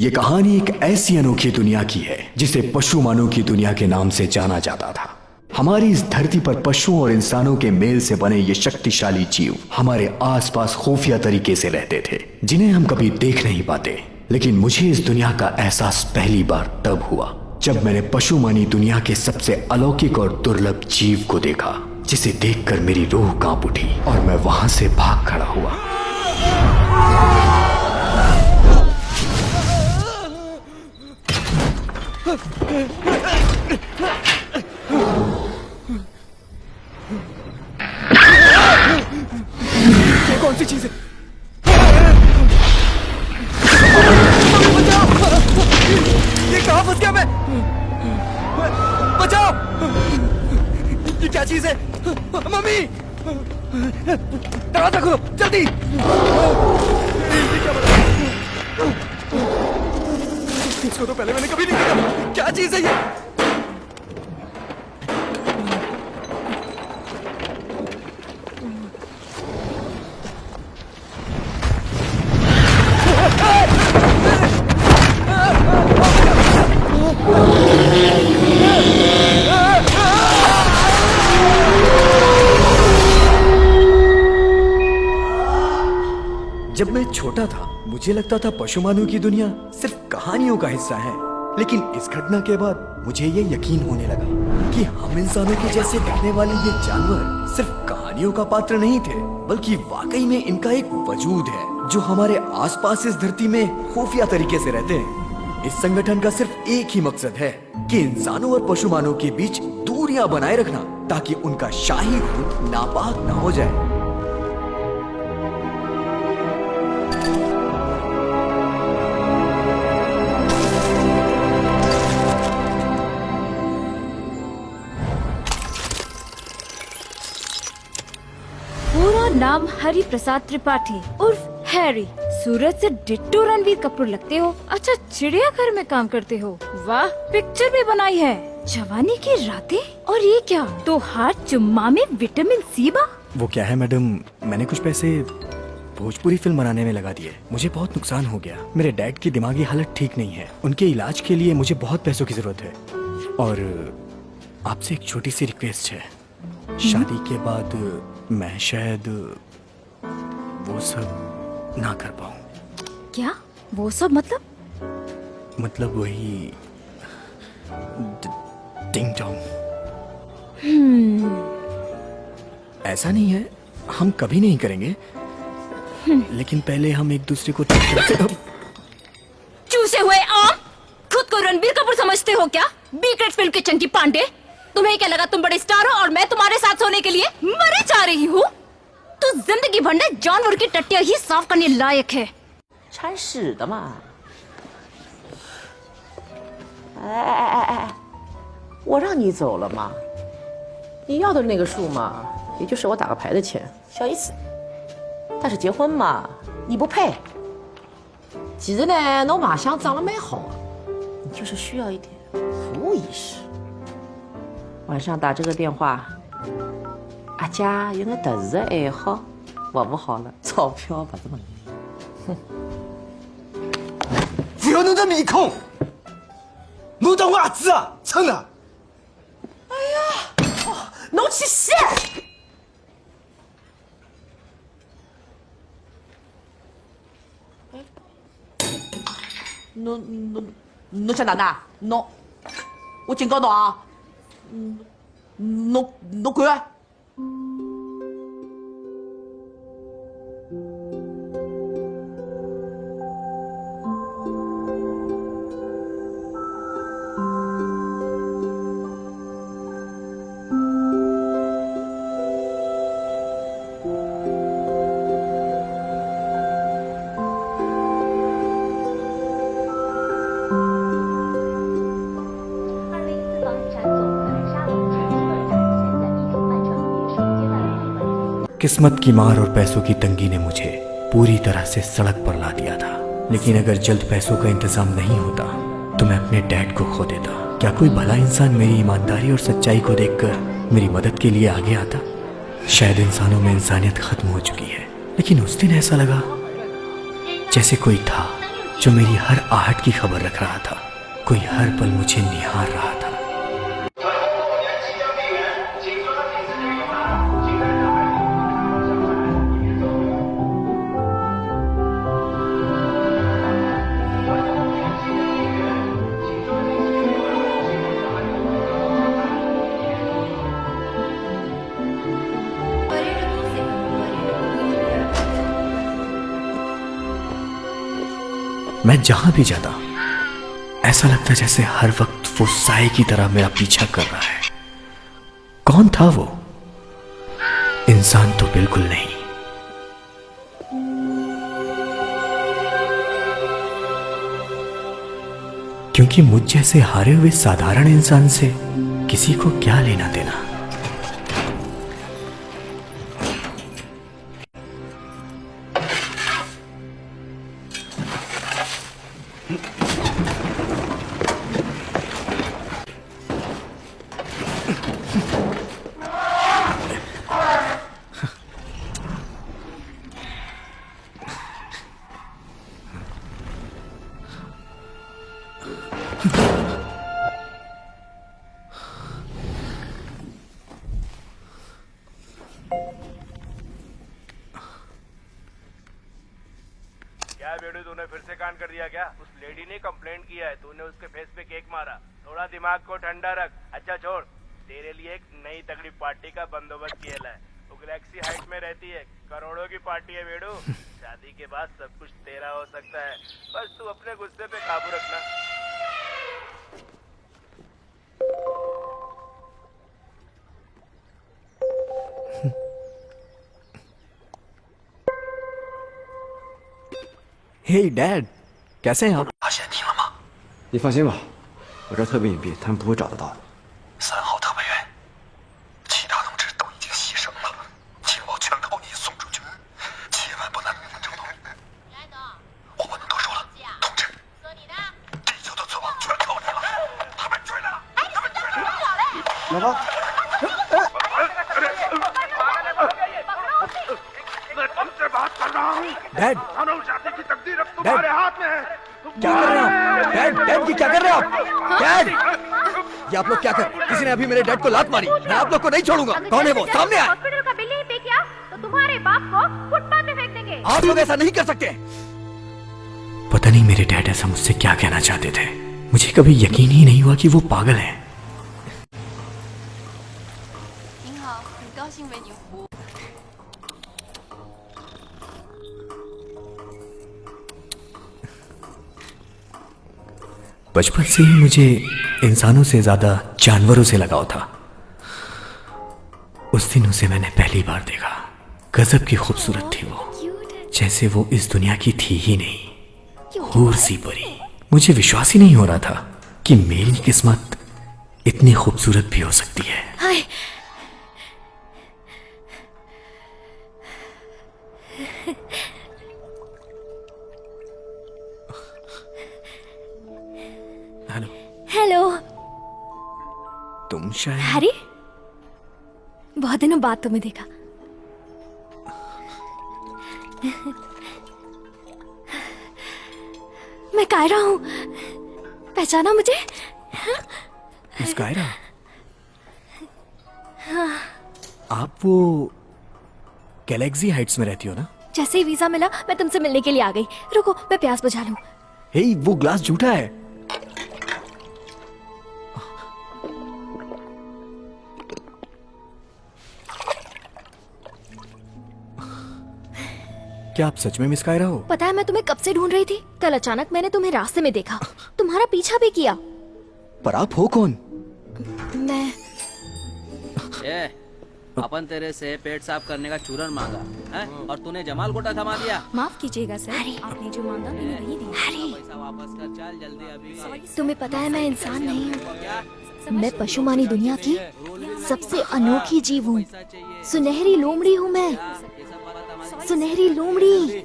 ये कहानी एक ऐसी अनोखी दुनिया की है जिसे पशु मानव की दुनिया के नाम से जाना जाता था। हमारी इस धरती पर पशुओं और इंसानों के मेल से बने ये शक्तिशाली जीव हमारे आसपास खुफिया तरीके से रहते थे, जिन्हें हम कभी देख नहीं पाते। लेकिन मुझे इस दुनिया का एहसास पहली बार तब हुआ जब मैंने पशु मानी दुनिया के सबसे अलौकिक और दुर्लभ जीव को देखा, जिसे देखकर मेरी रूह कांप उठी और मैं वहां से भाग खड़ा हुआ। ये कौन सी चीज है? ये कहां फंस गया मैं? बचाओ! ये क्या चीज है? मम्मी! दरवाजा खोलो जल्दी! ये क्या बना? इसको तो पहले मैंने कभी नहीं देखा। क्या चीज है ये? जब मैं छोटा था मुझे लगता था पशु मानव की दुनिया सिर्फ कहानियों का हिस्सा है, लेकिन इस घटना के बाद मुझे ये यकीन होने लगा कि हम इंसानों के जैसे दिखने वाले ये जानवर सिर्फ कहानियों का पात्र नहीं थे, बल्कि वाकई में इनका एक वजूद है जो हमारे आसपास इस धरती में खुफिया तरीके से रहते हैं। इस संगठन का सिर्फ एक ही मकसद है कि इंसानों और पशु मानव के बीच दूरियां बनाए रखना, ताकि उनका शाही खून नापाक न हो जाए। नाम हरि प्रसाद त्रिपाठी उर्फ हैरी। सूरत से डिट्टो रणवीर कपूर लगते हो। अच्छा, चिड़ियाघर में काम करते हो। वाह, पिक्चर भी बनाई है। जवानी की रातें। और ये क्या, तो हाथ चुम्मा में विटामिन सी बा। वो क्या है मैडम, मैंने कुछ पैसे भोजपुरी फिल्म बनाने में लगा दिए। मुझे बहुत नुकसान हो गया। मेरे डैड की दिमागी हालत ठीक नहीं है। उनके इलाज के लिए मुझे बहुत पैसों की जरूरत है। और आपसे एक छोटी सी रिक्वेस्ट है, शादी के बाद मैं शायद वो सब ना कर पाऊं। क्या वो सब मतलब वही टिंग टोंग। ऐसा नहीं है, हम कभी नहीं करेंगे, लेकिन पहले हम एक दूसरे को चूसे हुए आम। खुद को रणबीर कपूर समझते हो क्या? बी ग्रेड फिल्म के चंकी पांडे। तुम्हें क्या लगा तुम बड़े स्टार हो और मैं तुम्हारे साथ सोने के लिए मरे जा रही हूँ? तो जिंदगी भर में जानवर की टट्टियां ही साफ करने लायक है। 铲屎的嘛！哎，我让你走了嘛，你要的那个数嘛，也就是我打个牌的钱，小意思。但是结婚嘛，你不配。其实呢，侬卖相长得蛮好啊，你就是需要一点服务意识。晚上打这个电话，阿家有眼特殊的爱好，服务好了，钞票不是问题。哼。 只要侬的面孔，侬当我儿子啊？真的？哎呀，侬去洗！侬想哪能？侬，我警告侬啊！侬滚！ किस्मत की मार और पैसों की तंगी ने मुझे पूरी तरह से सड़क पर ला दिया था। लेकिन अगर जल्द पैसों का इंतजाम नहीं होता तो मैं अपने डैड को खो देता। क्या कोई भला इंसान मेरी ईमानदारी और सच्चाई को देखकर मेरी मदद के लिए आगे आता? शायद इंसानों में इंसानियत खत्म हो चुकी है, लेकिन उस दिन ऐसा लगा जैसे कोई था जो मेरी हर आहट की खबर रख रहा था, कोई हर पल मुझे निहार रहा था। मैं जहां भी जाता ऐसा लगता जैसे हर वक्त वो साए की तरह मेरा पीछा कर रहा है। कौन था वो? इंसान तो बिल्कुल नहीं। क्योंकि मुझ जैसे हारे हुए साधारण इंसान से किसी को क्या लेना देना। क्या बेड़ू, तूने फिर से कांड कर दिया क्या? उस लेडी ने कंप्लेंट किया है, तूने उसके फेस पे केक मारा। थोड़ा दिमाग को ठंडा रख। अच्छा छोड़, तेरे लिए एक नई तगड़ी पार्टी का बंदोबस्त किया है। वो गैलेक्सी हाइट में रहती है, करोड़ों की पार्टी है बेड़ू। शादी के बाद सब कुछ तेरा हो सकता है, बस तू अपने गुस्से पे काबू रखना। हे डैड, कैसे हैं आप? 发现你了吗？你放心吧，我这儿特别隐蔽，他们不会找得到的。3号特派员，其他同志都已经牺牲了，情报全靠你送出去，千万不能令他们成功。我不能多说了，同志，地球的存亡全靠你了，他们追来了，他们追来了。老婆。 डैड, तुम्हारे हाथ में है। क्या कर रहे हैं आप? डैड, डैड की क्या कर रहे हैं आप? डैड, ये आप लोग क्या कर? किसी ने अभी मेरे डैड को लात मारी। मैं आप लोग को नहीं छोड़ूंगा। कौन है वो? सामने आए। हॉस्पिटल का बिल नहीं पे किया तो तुम्हारे बाप को फुटपाथ पे फेंक देंगे। आप लोग ऐसा नहीं कर सकते। पता नहीं मेरे डैड ऐसा मुझसे क्या कहना चाहते थे। मुझे कभी यकीन ही नहीं हुआ कि वो पागल हैं। 您好，很高兴为您服务。 बचपन से ही मुझे इंसानों से ज्यादा जानवरों से लगाव था। उस दिन उसे मैंने पहली बार देखा। गजब की खूबसूरत थी वो, जैसे वो इस दुनिया की थी ही नहीं, हूर सी परी। मुझे विश्वास ही नहीं हो रहा था कि मेरी किस्मत इतनी खूबसूरत भी हो सकती है। हाय, हेलो। हेलो। तुम शायद हैरी, बहुत दिनों बाद तुम्हें देखा। मैं कायरा हूँ, पहचाना मुझे? मिस कायरा, आप वो गैलेक्सी हाइट्स में रहती हो ना? जैसे ही वीजा मिला मैं तुमसे मिलने के लिए आ गई। रुको, मैं प्यास बुझा लूं। हे, वो ग्लास झूठा है। क्या आप सच में मिस कायरा हो? पता है मैं तुम्हें कब से ढूंढ रही थी। कल अचानक मैंने तुम्हें रास्ते में देखा, तुम्हारा पीछा भी किया। पर आप हो कौन? मैं अपन तेरे से पेट साफ करने का चूरन मांगा है और तूने जमाल गोटा थमा दिया। माफ कीजिएगा सर, आपने जो मांगा मैंने वही दिया। पैसा वापस कर, चल जल्दी अभी। तुम्हें पता है मैं इंसान नहीं हूँ, मैं पशुमानी दुनिया की सबसे अनोखी जीव हूँ। सुनहरी लोमड़ी हूँ मैं, सुनहरी लोमड़ी।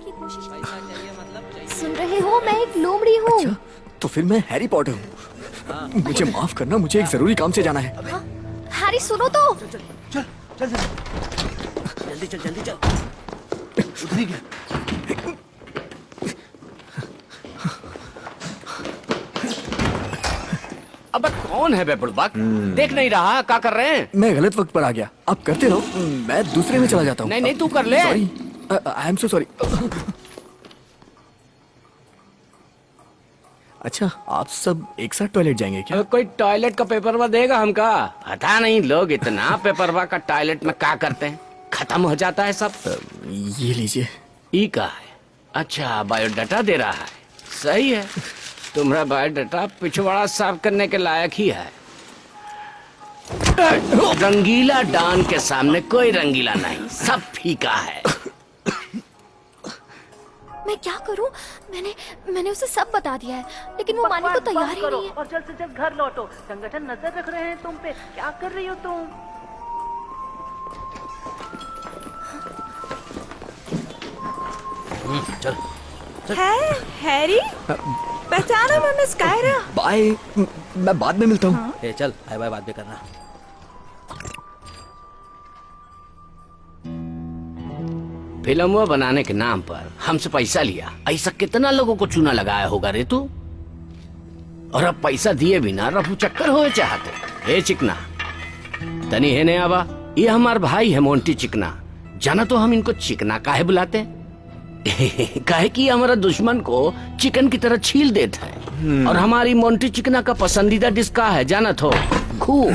सुन रहे हो, मैं एक लोमड़ी हूँ। अच्छा, तो फिर मैं हैरी पॉटर हूँ। मुझे माफ करना, मुझे एक जरूरी काम से जाना है। हैरी सुनो तो। जल्दी चल जल्दी चल। उधर ही गया। अब कौन है बे बुड़बक? देख नहीं रहा क्या कर रहे हैं? मैं गलत वक्त पर आ गया। आप करते रहो, मैं दूसरे में चला जाता हूँ। नहीं नहीं तू कर ले। Sorry, I am so sorry. अच्छा, आप सब एक साथ टॉयलेट जाएंगे क्या? कोई टॉयलेट का पेपर देगा हमका? पता नहीं लोग इतना पेपर का टॉयलेट में क्या करते हैं, खत्म हो जाता है सब। ये लीजिए। ई का है? अच्छा, बायोडाटा दे रहा है। सही है, तुम्हारा बायोडाटा पिछवाड़ा साफ करने के लायक ही है। रंगीला डॉन के सामने कोई रंगीला नहीं, सब फीका है। मैं क्या करूं? मैंने उसे सब बता दिया है, लेकिन वो मानने को तैयार ही नहीं है। और जल्द से जल्द घर लौटो। संगठन नजर रख रहे हैं तुम पे। क्या कर रही हो तुम? चल हैरी, पहचाना मैं मिस कायरा। बाय, मैं बाद में मिलता हूँ। ए चल, बाय बाय, बाद में करना। फिल्म बनाने के नाम पर हमसे पैसा लिया, ऐसा कितना लोगों को चूना लगाया होगा रे तू। और अब पैसा दिए बिना रफू चक्कर हो चाहते। ए चिकना, तनी है ने आवा, ये हमार भाई है मोंटी चिकना। जाना तो हम इनको चिकना काहे बुलाते हैं? काहे कि हमारा दुश्मन को चिकन की तरह छील देता है। और हमारी मोंटी चिकना का पसंदीदा डिश का है जाना तो? खून।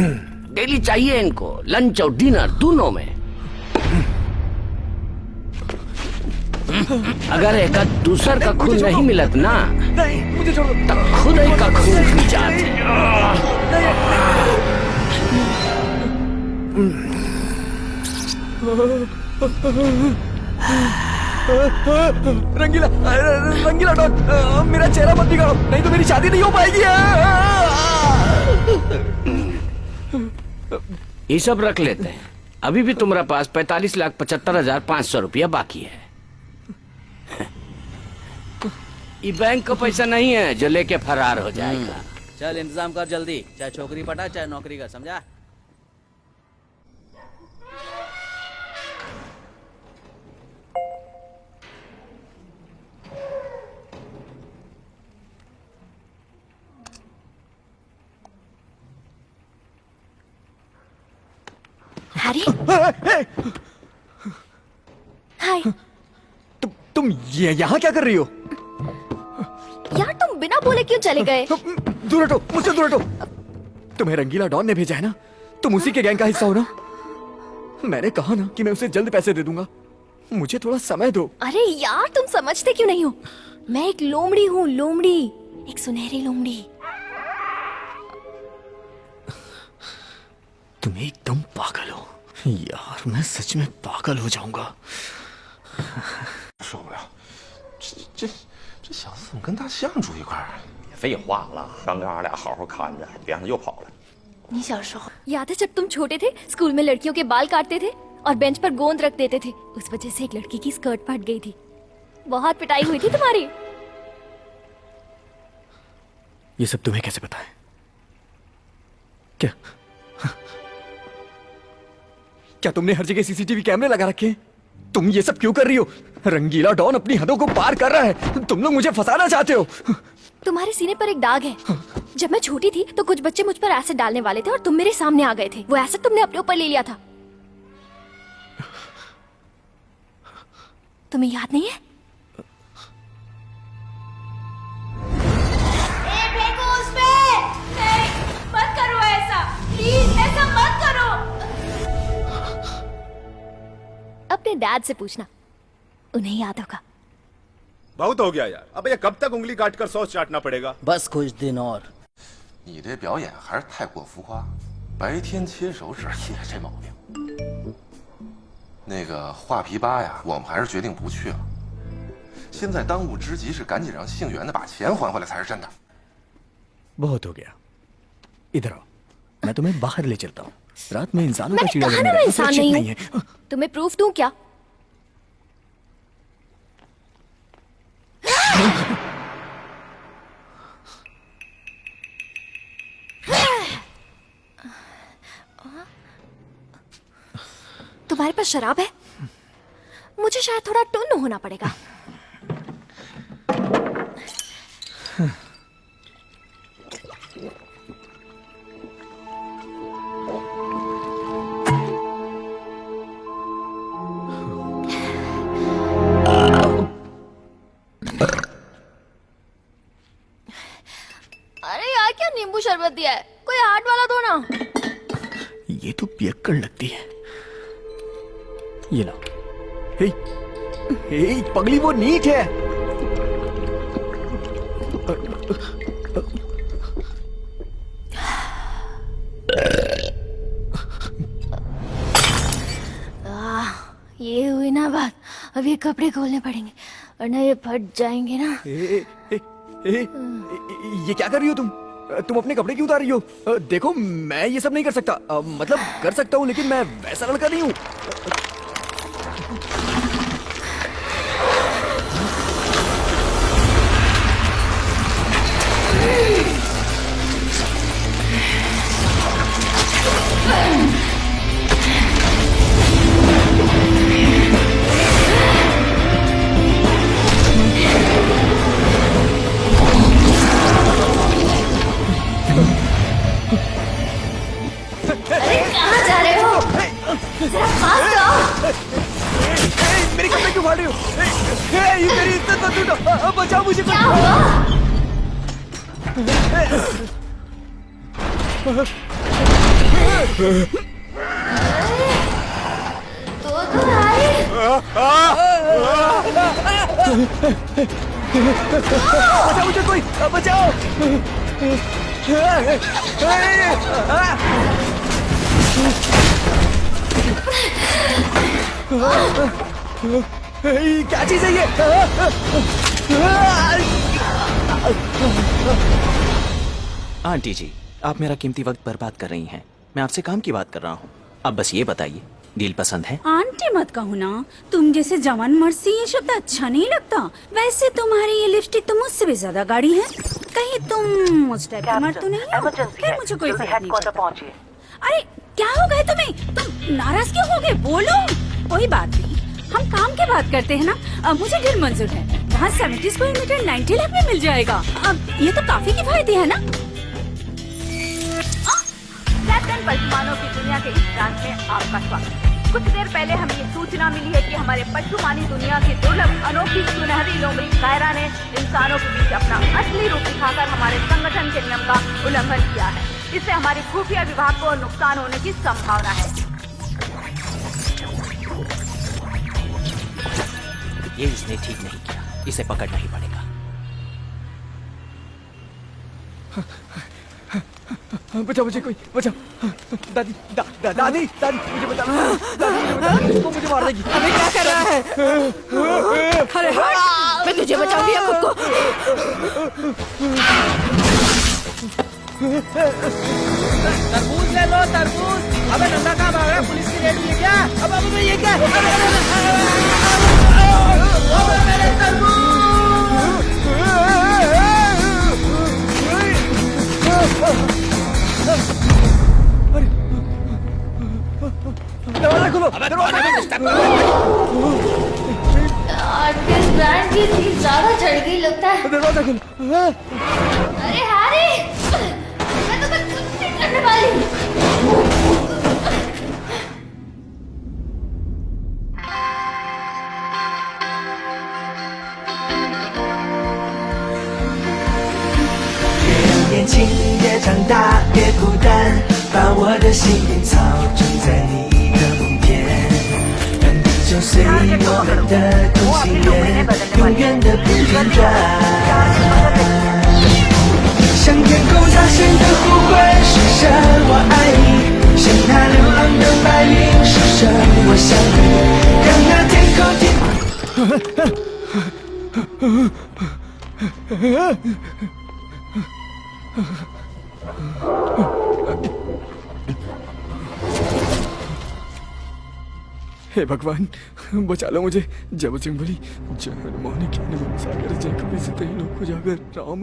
डेली चाहिए इनको, लंच और डिनर दोनों में। अगर एक दूसर का खून नहीं मिलत ना, नहीं, मुझे छोड़ दो। तब खुद ही का खून पी जाते। रंगीला डॉन, मेरा चेहरा मत दिखाओ, नहीं तो मेरी शादी नहीं हो पाएगी। ये सब रख लेते हैं। अभी भी तुम्हारे पास 45,75,500 रुपया बाकी है। ये बैंक का पैसा नहीं है जो लेके फरार हो जाएगा। चल इंतजाम कर जल्दी, चाहे छोकरी पटा चाहे नौकरी कर, समझा? हैरी, हाय। तुम यहाँ क्या कर रही हो? यार तुम बिना बोले क्यों चले गए? दूर हटो, मुझसे दूर हटो। तुम्हें रंगीला डॉन ने भेजा है ना, तुम उसी के गैंग का हिस्सा हो ना। मैंने कहा ना कि मैं उसे जल्द पैसे दे दूंगा, मुझे थोड़ा समय दो। अरे यार तुम समझते क्यों नहीं हो? मैं एक लोमड़ी हूँ, लोमड़ी, एक सुनहरी लोमड़ी। तुम एकदम पागल हो यार, मैं सच में पागल हो जाऊंगा। 受不了，这小子怎么跟大象住一块儿？废话了，刚跟俺俩好好看着，别让他又跑了。你小时候 याद है जब तुम छोटे थे, स्कूल में लड़कियों के बाल काटते थे और बेंच पर गोंद रख देते थे? उस वजह से एक लड़की की स्कर्ट फट गई थी। बहुत पिटाई हुई थी तुम्हारी। ये सब तुम्हें कैसे पता है? क्या क्या तुमने हर जगह सीसीटीवी कैमरे लगा रखे हैं? तुम ये सब क्यों कर रही हो? रंगीला डॉन अपनी हदों को पार कर रहा है, तुम लोग मुझे फंसाना चाहते हो। तुम्हारे सीने पर एक दाग है। जब मैं छोटी थी तो कुछ बच्चे मुझ पर एसिड डालने वाले थे और तुम मेरे सामने आ गए थे। वो एसिड तुमने अपने ऊपर ले लिया था। तुम्हें याद नहीं है? फेंको उस पे। नहीं, मत करो ऐसा, प्लीज ऐसा मत करो। अपने डैड से पूछना, उन्हें याद होगा। बहुत हो गया यार, अब ये कब तक उंगली काट कर सॉस चाटना पड़ेगा? बस कुछ दिन और।你这表演还是太过浮夸，白天切手指也这毛病。那个画皮吧呀，我们还是决定不去了。现在当务之急是赶紧让姓袁的把钱还回来才是真的。बहुत हो गया, इधर आओ, मैं तुम्हें बाहर ले चलता हूँ। रात में इंसानों का मैंने कहा ना मैं इंसान नहीं हूँ। तुम्हें प्रूफ दूं क्या? तुम्हारे पास शराब है? मुझे शायद थोड़ा टुन्न होना पड़ेगा। ये तो पियक्कड़ लगती है। ये ला। हे, हे, पगली वो नीट है। ये हुई ना बात, अब ये कपड़े खोलने पड़ेंगे वरना ये फट जाएंगे ना। ये क्या कर रही हो तुम अपने कपड़े क्यों उतार रही हो? देखो मैं ये सब नहीं कर सकता, मतलब कर सकता हूँ लेकिन मैं वैसा लड़का नहीं हूँ। कहाँ जा रहे हो? जरा पास आओ। मेरे कपड़े क्यों फाड़ रही हो? ये मेरी इज्जत मत लूटो, बचाओ मुझे। क्या हुआ? तो बचाओ मुझे, कोई बचाओ। क्या चीज है ये? आंटी जी, आप मेरा कीमती वक्त बर्बाद कर रही हैं। मैं आपसे काम की बात कर रहा हूँ। अब बस ये बताइए, डील पसंद है? आंटी मत कहो ना, तुम जैसे जवान मर्द से ये शब्द अच्छा नहीं लगता। वैसे तुम्हारी ये लिपस्टिक तो मुझसे भी ज्यादा गाढ़ी है। कहीं तुम उस टाइप का मर्द तो नहीं हो? फिर मुझे कोई फर्क नहीं पड़ता। अरे क्या हो गए तुम्हें? तुम नाराज क्यों हो गए? बोलो। कोई बात नहीं, हम काम की बात करते हैं ना। मुझे डील मंजूर है। वहाँ 70 स्क्वायर मीटर 90 लाख में मिल जाएगा। अब ये तो काफी किफायती है ना। कैप्टन पशुमानों की दुनिया के इस ब्रांच में आपका स्वागत। कुछ देर पहले हमें ये सूचना मिली है कि हमारे पशुमानी दुनिया की दुर्लभ अनोखी सुनहरी लोमड़ी कायरा ने इंसानों के बीच अपना असली रूप दिखाकर हमारे संगठन के नियम का उल्लंघन किया है। इससे हमारी खुफिया विभाग को नुकसान होने की संभावना है। ये इसने ठीक नहीं किया, इसे पकड़ना ही पड़ेगा। बचाओ मुझे, कोई बचाओ। दादी दादी दादी मुझे बचा, दादी मुझे बचा, वो मुझे मार देगी। अबे क्या कर रहा है? अरे हट, मैं तुझे बचाऊंगी या खुद को। तरबूज ले लो, तरबूज। अबे नंदा कहाँ भाग रहा है? पुलिस की रेडी है क्या? अब ये क्या? अबे मेरे तरबूज! दरवाजा खोलो, आर्टिस्ट ब्रांड की थी ज्यादा चढ़ गई लगता है। दरवाजा खोलो। अरे हैरी, मैं तो कुछ नहीं करने वाली।年轻也长大也孤单，把我的心草种在你的梦田，让地球随我们的同心圆，永远的不停转。向天空大声的呼唤，说声我爱你，向那流浪的白云说声我想你，让那天空हे भगवान बचा लो मुझे। जब सिंह बोली जय हनुमान ज्ञान गुण सागर जय कपि सतहि लोक उजागर राम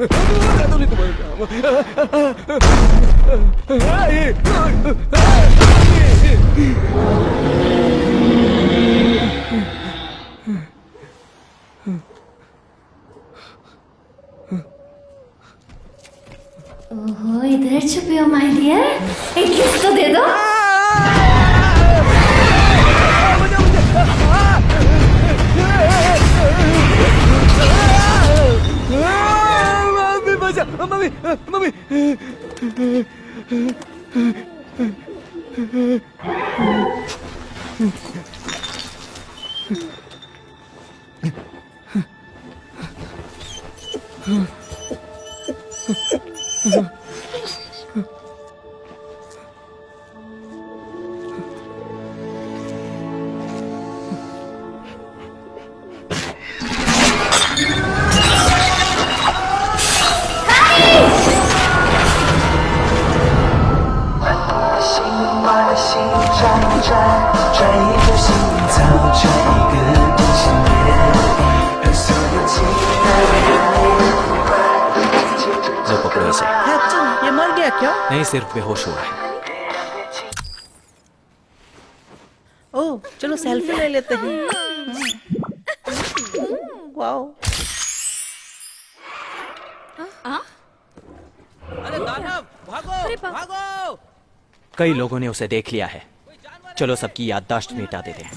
ओहो, इधर छुपे हो माय डियर, एक किस तो दे दो। मम्मी मम्मी लो पकड़ो इसे। कैप्टन ये मर गया क्या? नहीं, सिर्फ बेहोश हुआ है। ओह चलो सेल्फी ले लेते हैं। वाओ। अरे दानव भागो भागो। कई लोगों ने उसे देख लिया है। चलो सबकी याददाश्त मिटा देते हैं।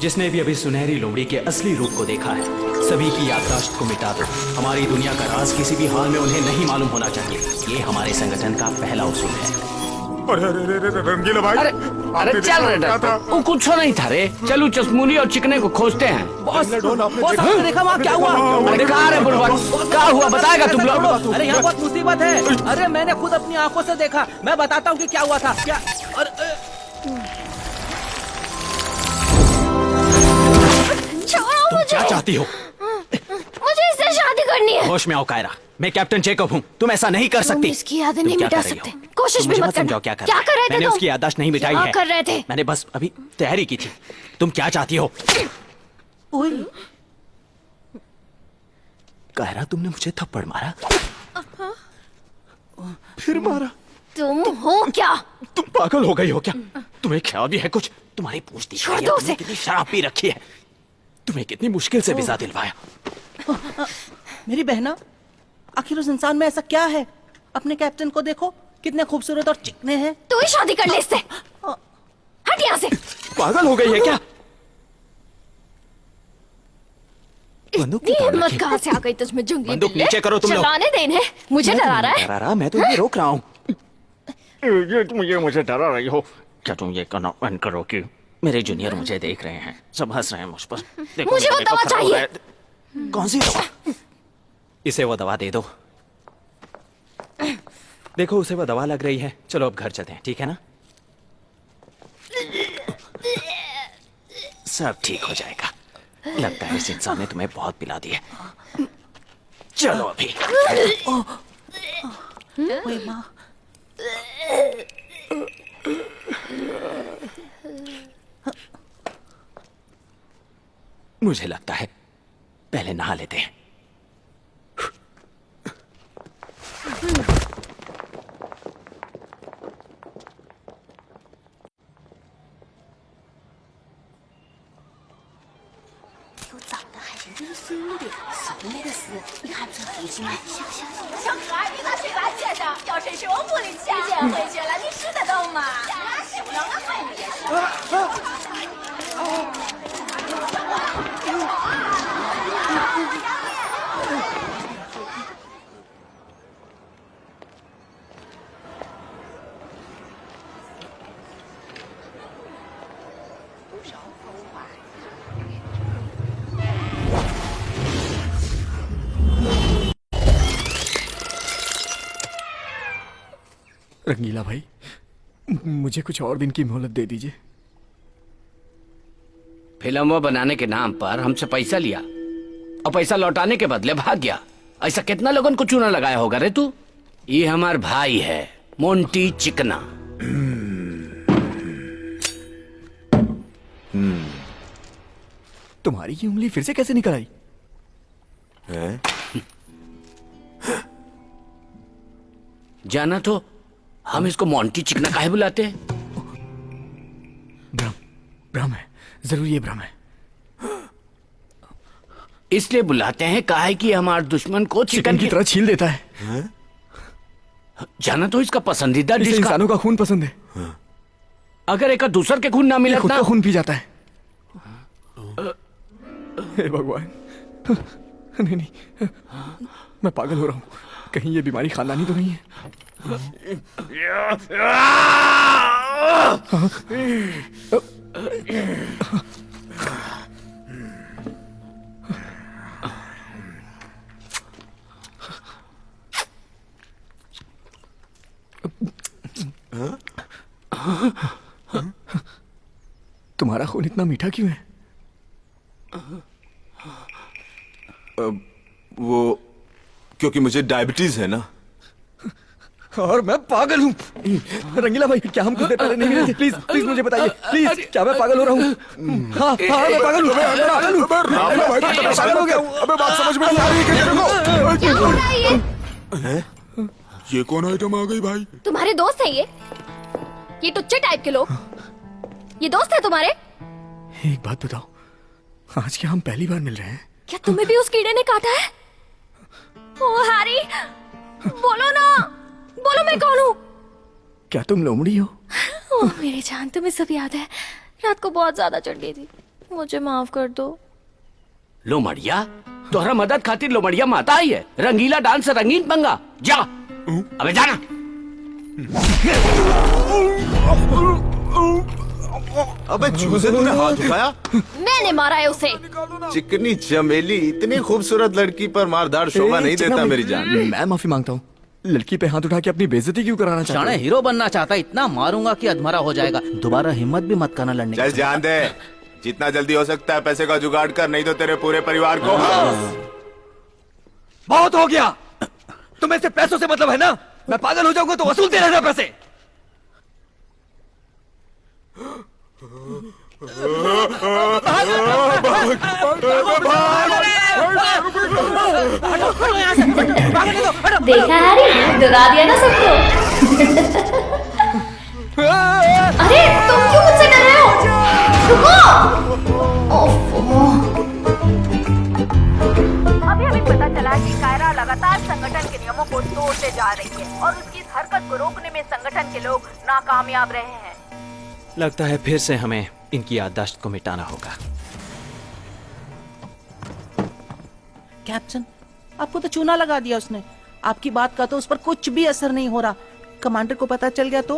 जिसने भी अभी सुनहरी लोमड़ी के असली रूप को देखा है, सभी की याददाश्त को मिटा दो। हमारी दुनिया का राज किसी भी हाल में उन्हें नहीं मालूम होना चाहिए। ये हमारे संगठन का पहला उसूल है। अरे अरे अरे रंगीला भाई, अरे चल रे, वो कुछ नहीं था रे। चलो चश्मूली और चिकने को खोजते हैं। बॉस आपने देखा वहाँ क्या हुआ? अरे कहाँ रे बुढ़वा, क्या हुआ बताएगा तुम लोग? अरे यहाँ बहुत मुसीबत है। अरे मैंने खुद अपनी आंखों से देखा। मैं बताता हूँ कि क्या हुआ था। क्या? छोड़ो मुझे। क्या चाहती हो? मुझे इससे शादी करनी है। होश में आओ कायरा, मैं कैप्टन जेकब हूँ। तुम ऐसा नहीं कर सकती। इसकी यादें नहीं मिटा सकते। कोशिश भी मत करना। क्या कर रहे थे? मैंने उसकी याददाश्त नहीं मिटाई है। कर रहे थे? मैंने बस अभी तैयारी की थी। तुम क्या चाहती हो? कायरा, तुमने मुझे थप्पड़ मारा, फिर मारा। तुम हो क्या? तुम पागल हो गई हो क्या? तुम्हें ख्याल भी है कुछ? तुम्हारी पूछती छोड़ दो उसे। कितनी शराब पी रखी है। तुम्हें कितनी मुश्किल से वीजा दिलवाया। मेरी बहना, आखिर उस इंसान में ऐसा क्या है? अपने कैप्टन को देखो, कितने खूबसूरत और चिकने हैं। तू ही शादी कर ले इससे। हट यहाँ से। पागल हो गई है क्या? इतनी हिम्मत कहाँ से आ गई तुझमें जंगली बंदूक बिल्ले? नीचे करो तुम लोग। चलाने देने मुझे डरा रहा है। डरा रहा? मैं तुम्हें रोक रहा हूँ। ये मुझे डरा रही हो क्या? तुम ये करना बंद करो कि मेरे जूनियर मुझे देख रहे हैं, सब हंस रहे हैं मुझ पर। मुझे वो दवा चाहिए। कौन सी दवा? इसे वो दवा दे दो। देखो उसे वो दवा लग रही है। चलो अब घर चलते हैं, ठीक है ना? सब ठीक हो जाएगा। लगता है इस इंसान ने तुम्हें बहुत पिला दिया। चलो अभी। ओए माँ। मुझे लगता है पहले नहा लेते हैं।小可爱，你把水把接上，药水是我屋里钱，借回去了，你吃得动吗？吃不了，俺妹妹也是。रंगीला भाई, मुझे कुछ और दिन की मोहलत दे दीजिए। फिल्म बनाने के नाम पर हमसे पैसा लिया और पैसा लौटाने के बदले भाग गया। ऐसा कितना लोगों को चूना लगाया होगा रे तू? ये हमार भाई है मोंटी चिकना। तुम्हारी ये उंगली फिर से कैसे निकल आई? जाना तो हम इसको मोंटी चिकना काहे बुलाते हैं? भ्रम है, जरूर ये भ्रम है। इसलिए बुलाते हैं काहे कि हमारे दुश्मन को चिकन की तरह छील देता है। जाना तो इसका पसंदीदा डिश इंसानों का खून पसंद है। अगर एक दूसर के खून ना मिले खुद का खून पी जाता है। हे भगवान, नहीं, मैं पागल हो रहा हूँ। कहीं ये बीमारी खानदानी तो नहीं है? तुम्हारा खून इतना मीठा क्यों है? वो क्योंकि मुझे डायबिटीज है ना। और मैं पागल हूँ। रंगीला भाई, क्या हम कुछ देर पहले नहीं मिले थे? प्लीज प्लीज मुझे बताइए, प्लीज, क्या मैं पागल हो रहा हूँ? हाँ हाँ, मैं पागल हूँ, मैं पागल हूँ, पागल हो गया। अबे बात समझ में नहीं आ रही है क्या हो रहा है ये? ये कौन आइटम आ गई भाई? तुम्हारे दोस्त है ये टुच्चे टाइप के लोग, ये दोस्त है तुम्हारे? एक बात बताओ, आज क्या हम पहली बार मिल रहे हैं? क्या तुम्हें भी उस कीड़े ने काटा है? ओ हैरी, बोलो ना, बोलो मैं कौन हूँ? क्या तुम लोमड़ी हो? ओह मेरी जान, तुम्हें सब याद है, रात को बहुत ज्यादा चढ़ गई थी, मुझे माफ कर दो। लोमड़िया? तोहरा मदद खातिर लोमड़िया माता आई है। रंगीला डांस रंगीन पंगा, जा अबे जाना। अबे चूजे, तूने हाथ उठाया? मैंने मारा है उसे। चिकनी चमेली, इतनी खूबसूरत लड़की पर मारधाड़ शोभा नहीं देता मेरी जान। मैं माफी मांगता हूँ, लड़की पे हाथ उठा के अपनी बेइज्जती क्यों कराना चाहता जाने है? हीरो बनना चाहता, इतना मारूंगा कि अधमरा हो जाएगा। दोबारा हिम्मत भी मत करना लड़ने की। चल जान दे, जितना जल्दी हो सकता है पैसे का जुगाड़ कर, नहीं तो तेरे पूरे परिवार को। बहुत हो गया, तुम्हें सिर्फ पैसों से मतलब है ना? मैं पागल हो जाऊंगा तो वसूलते रहना पैसे। देखा हैरी, डरा दिया ना सबको। अरे तुम क्यों मुझसे डर रहे हो? रुको। अभी हमें पता चला कि कायरा लगातार संगठन के नियमों को तोड़ते जा रही है और उसकी इस हरकत को रोकने में संगठन के लोग नाकामयाब रहे हैं। लगता है फिर से हमें इनकी याददाश्त को मिटाना होगा। कैप्टन, आपको तो चूना लगा दिया उसने। आपकी बात का तो उस पर कुछ भी असर नहीं हो रहा। कमांडर को पता चल गया तो?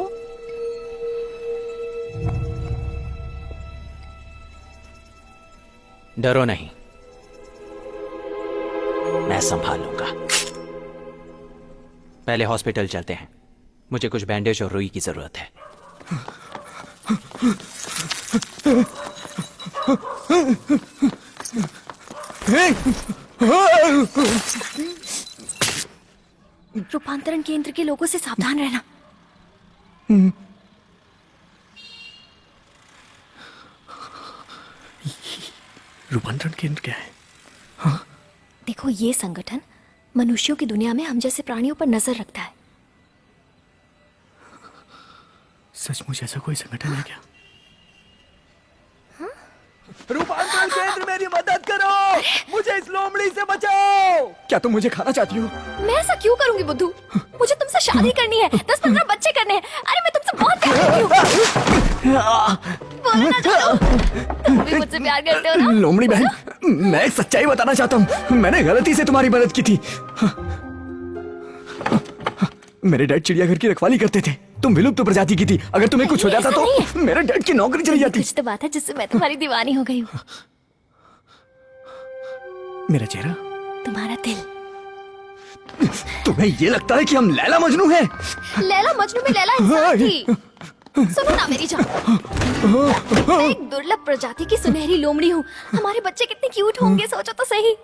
डरो नहीं, मैं संभाल लूंगा। पहले हॉस्पिटल चलते हैं, मुझे कुछ बैंडेज और रुई की जरूरत है। रूपांतरण केंद्र के लोगों से सावधान रहना। रूपांतरण केंद्र क्या है? देखो, ये संगठन मनुष्यों की दुनिया में हम जैसे प्राणियों पर नजर रखता है। सचमुच ऐसा कोई संगठन है क्या? रूपांतरण केंद्र, मेरी मदद करो, मुझे इस लोमड़ी से बचाओ। क्या तुम मुझे खाना चाहती हो? मैं ऐसा क्यों करूंगी बुद्धू? मुझे तुमसे शादी करनी है, 10-15 बच्चे करने हैं। अरे मैं तुमसे बहुत प्यार करती हूँ। बोलो ना जानो, तुम भी मुझसे प्यार करते हो ना? लोमड़ी बहन, मैं एक सच्चाई बताना चाहता हूँ। मैंने गलती से तुम्हारी मदद की थी। मेरे डैड चिड़ियाघर की रखवाली करते थे। तुम विलुप्त प्रजाति की थी। अगर तुम्हें कुछ हो जाता तो मेरे डैड की नौकरी चली जाती। कुछ तो बात है जिससे मैं तुम्हारी दीवानी हो गई हूँ। मेरा चेहरा, तुम्हारा दिल। तुम्हें ये लगता है कि हम लैला मजनू हैं? लैला मजनू में लैला इंसान थी। सुनो ना मेरी जान, मैं एक दुर्लभ प्रजाति की सुनहरी लोमड़ी हूँ। हमारे बच्चे कितने क्यूट होंगे, सोचो तो सही।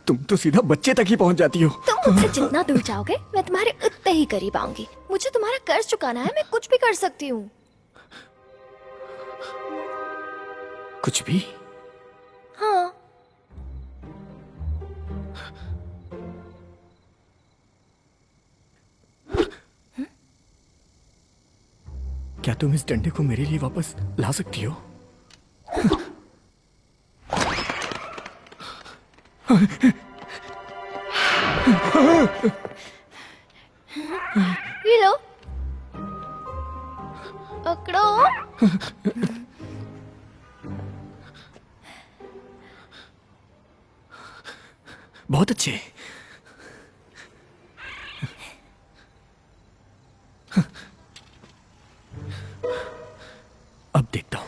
तुम तो सीधा बच्चे तक ही पहुंच जाती हो। तुम मुझसे जितना दूर जाओगे, मैं तुम्हारे उतने ही करीब आऊंगी। मुझे तुम्हारा कर्ज चुकाना है, मैं कुछ भी कर सकती हूँ। कुछ भी? हाँ। क्या तुम इस डंडे को मेरे लिए वापस ला सकती हो? ये लो, पकड़ो। बहुत अच्छे। अब देखता हूं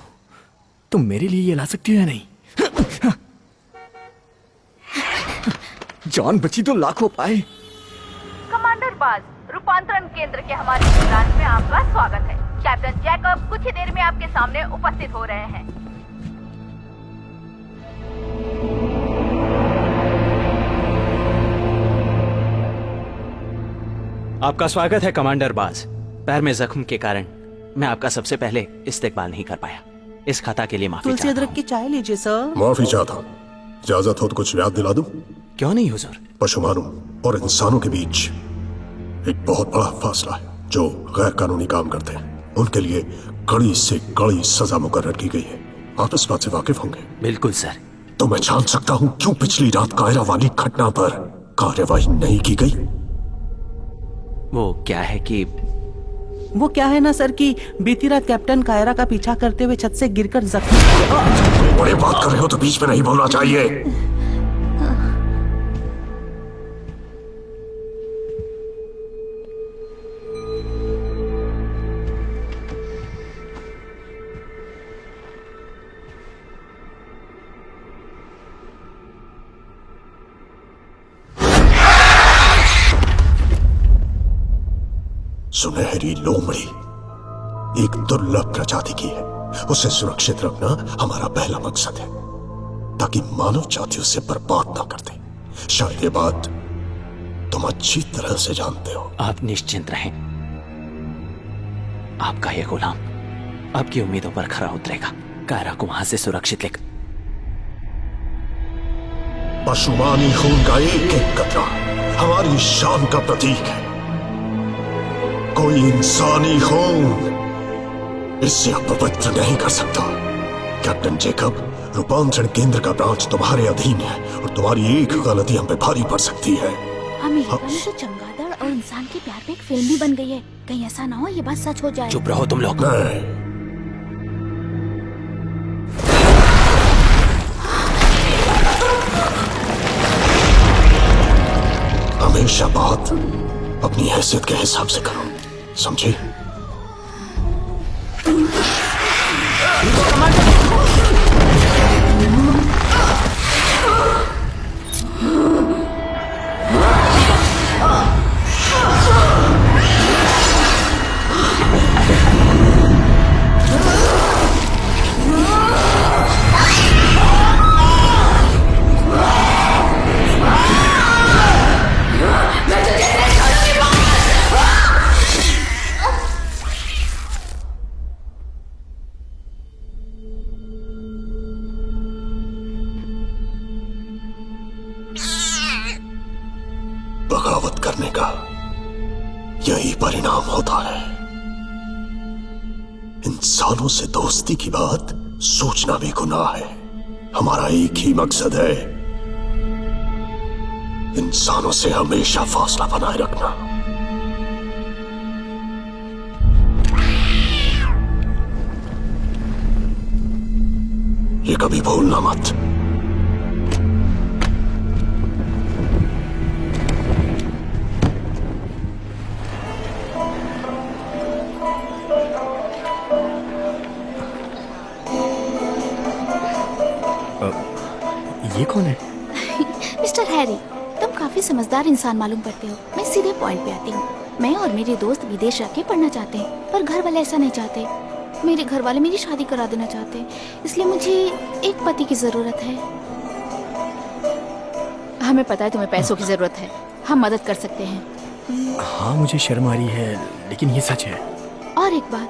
तुम मेरे लिए ये ला सकती हो या नहीं। जान बची तो लाखों पाए। कमांडर बाज, रूपांतरण केंद्र के हमारे ब्रांच में आपका स्वागत है। कैप्टन जैकब कुछ ही देर में आपके सामने उपस्थित हो रहे हैं। आपका स्वागत है कमांडर बाज। पैर में जख्म के कारण मैं आपका सबसे पहले इस्तेकबाल नहीं कर पाया। इस खता के लिए माफी तुलसी अदरक की चाय लीजिए सर। माफी चाहता हूं। इजाजत हो तो कुछ याद दिला दूं? क्यों नहीं हुजूर। पशुमानों और इंसानों के बीच एक बहुत बड़ा फासला है। जो गैर कानूनी काम करते हैं उनके लिए कड़ी से कड़ी सजा मुकर्रर की गई है। आप इस बात से वाकिफ होंगे? बिल्कुल सर। तो मैं जान सकता हूं क्यों पिछली रात कायरा वाली घटना पर कार्यवाही नहीं की गई? वो क्या है ना सर कि बीती रात कैप्टन कायरा का पीछा करते हुए छत से गिरकर जख्मी। बड़े बात कर रहे हो तो बीच में नहीं बोलना चाहिए। सुनहरी लोमड़ी एक दुर्लभ प्रजाति की है। उसे सुरक्षित रखना हमारा पहला मकसद है ताकि मानव जाति उसे बर्बाद ना कर दे। शायद ये बात तुम अच्छी तरह से जानते हो। आप निश्चिंत रहें। आपका ये गुलाम आपकी उम्मीदों पर खरा उतरेगा। कायरा को वहां से सुरक्षित लेकर। पशुमानी खून का एक एक कतरा हमारी शान का प्रतीक है। कोई इंसानी खून इससे अपवित्र नहीं कर सकता। कैप्टन जैकब, रूपांतरण केंद्र का ब्रांच तुम्हारे अधीन है और तुम्हारी एक गलती हम पे भारी पड़ सकती है। अमेरिका में तो चमगादड़ और इंसान के प्यार पे एक फिल्म भी बन गई है। कहीं ऐसा ना हो ये बात सच हो जाए। चुप रहो तुम लोग। हमेशा बात अपनी हैसियत के हिसाब से करो, समझे? बगावत करने का यही परिणाम होता है। इंसानों से दोस्ती की बात सोचना भी गुनाह है। हमारा एक ही मकसद है, इंसानों से हमेशा फासला बनाए रखना। ये कभी भूलना मत। ये कौन है? मिस्टर हैरी, तुम काफी समझदार इंसान मालूम पड़ते हो। मैं सीधे पॉइंट पे आती हूँ। मैं और मेरे दोस्त विदेश रह के पढ़ना चाहते हैं, पर घर वाले ऐसा नहीं चाहते। मेरे घर वाले मेरी शादी करा देना चाहते हैं, इसलिए मुझे एक पति की जरूरत है। हमें पता है तुम्हें पैसों की जरूरत है, हम मदद कर सकते हैं। हाँ, मुझे शर्म आ रही है लेकिन ये सच है। और एक बात,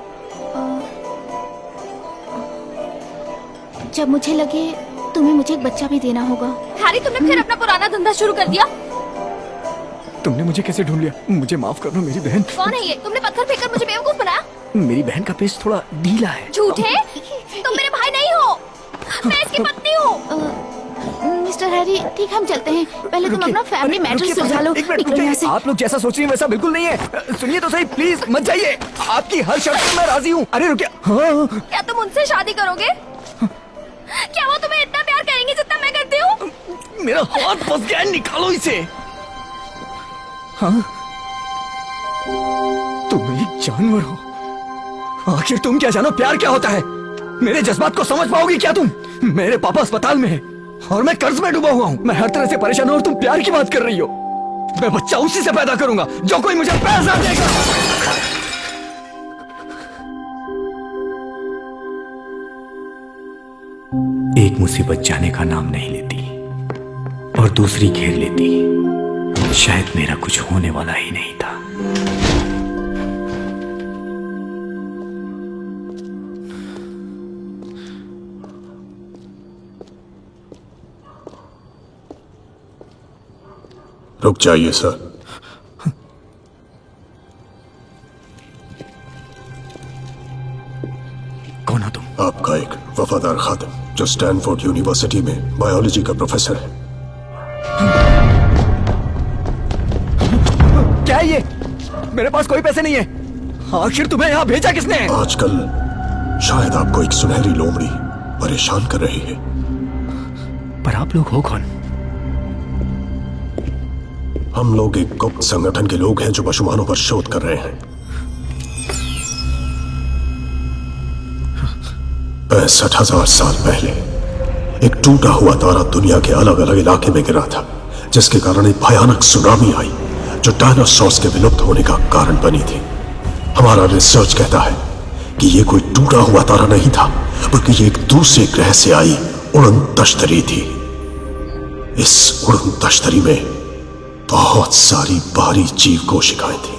जब मुझे लगे तुम्हें मुझे एक बच्चा भी देना होगा। हैरी, तुमने फिर अपना पुराना धंधा शुरू कर दिया। तुमने मुझे कैसे ढूंढ लिया? मुझे माफ कर दो मेरी बहन। कौन है ये? तुमने पत्थर फेंककर मुझे बेवकूफ बनाया। मेरी बहन का पेश थोड़ा ढीला है। झूठे, तुम मेरे भाई नहीं हो, मैं इसकी पत्नी हूँ। मिस्टर हैरी, ठीक, हम चलते हैं। पहले तुम अपना फैमिली मैटर सुलझा लो। निकलो यहाँ से। आप लोग जैसा सोच रही हैं वैसा बिल्कुल नहीं है। सुनिए तो सही, प्लीज मत जाइए। आपकी हर शर्त पर मैं राजी हूँ। अरे रुकिए। हाँ। क्या तुम उनसे शादी करोगे? क्या वो तुम्हें इतना प्यार करेंगे जितना मैं करती हूँ? मेरा हाथ फंस गया है, निकालो इसे। हाँ, तुम एक जानवर हो। आखिर तुम क्या जानो प्यार क्या होता है? मेरे जज्बात को समझ पाओगी क्या तुम? मेरे पापा अस्पताल में है और मैं कर्ज में डूबा हुआ हूँ। मैं हर तरह से परेशान हूँ और तुम प्यार की बात कर रही हो। मैं बच्चा उसी से पैदा करूंगा जो कोई मुझे पैसा देगा। एक मुसीबत जाने का नाम नहीं लेती और दूसरी घेर लेती। शायद मेरा कुछ होने वाला ही नहीं था। रुक जाइए सर। कौन हो तुम? आपका एक वफादार खादिम जो स्टैनफोर्ड यूनिवर्सिटी में बायोलॉजी का प्रोफेसर है। क्या है ये? मेरे पास कोई पैसे नहीं है। आखिर तुम्हें यहाँ भेजा किसने? आजकल शायद आपको एक सुनहरी लोमड़ी परेशान कर रही है। पर आप लोग हो कौन? हम लोग एक गुप्त संगठन के लोग हैं जो पशुमानों पर शोध कर रहे हैं। 65,000 साल पहले एक टूटा हुआ तारा दुनिया के अलग अलग इलाके में गिरा था, जिसके कारण एक भयानक सुनामी आई जो डायनासोर्स के विलुप्त होने का कारण बनी थी। हमारा रिसर्च कहता है कि यह कोई टूटा हुआ तारा नहीं था, बल्कि ये एक दूसरे ग्रह से आई उड़न तश्तरी थी। इस उड़न तश्तरी में बहुत सारी बाहरी जीव कोशिकाएं थी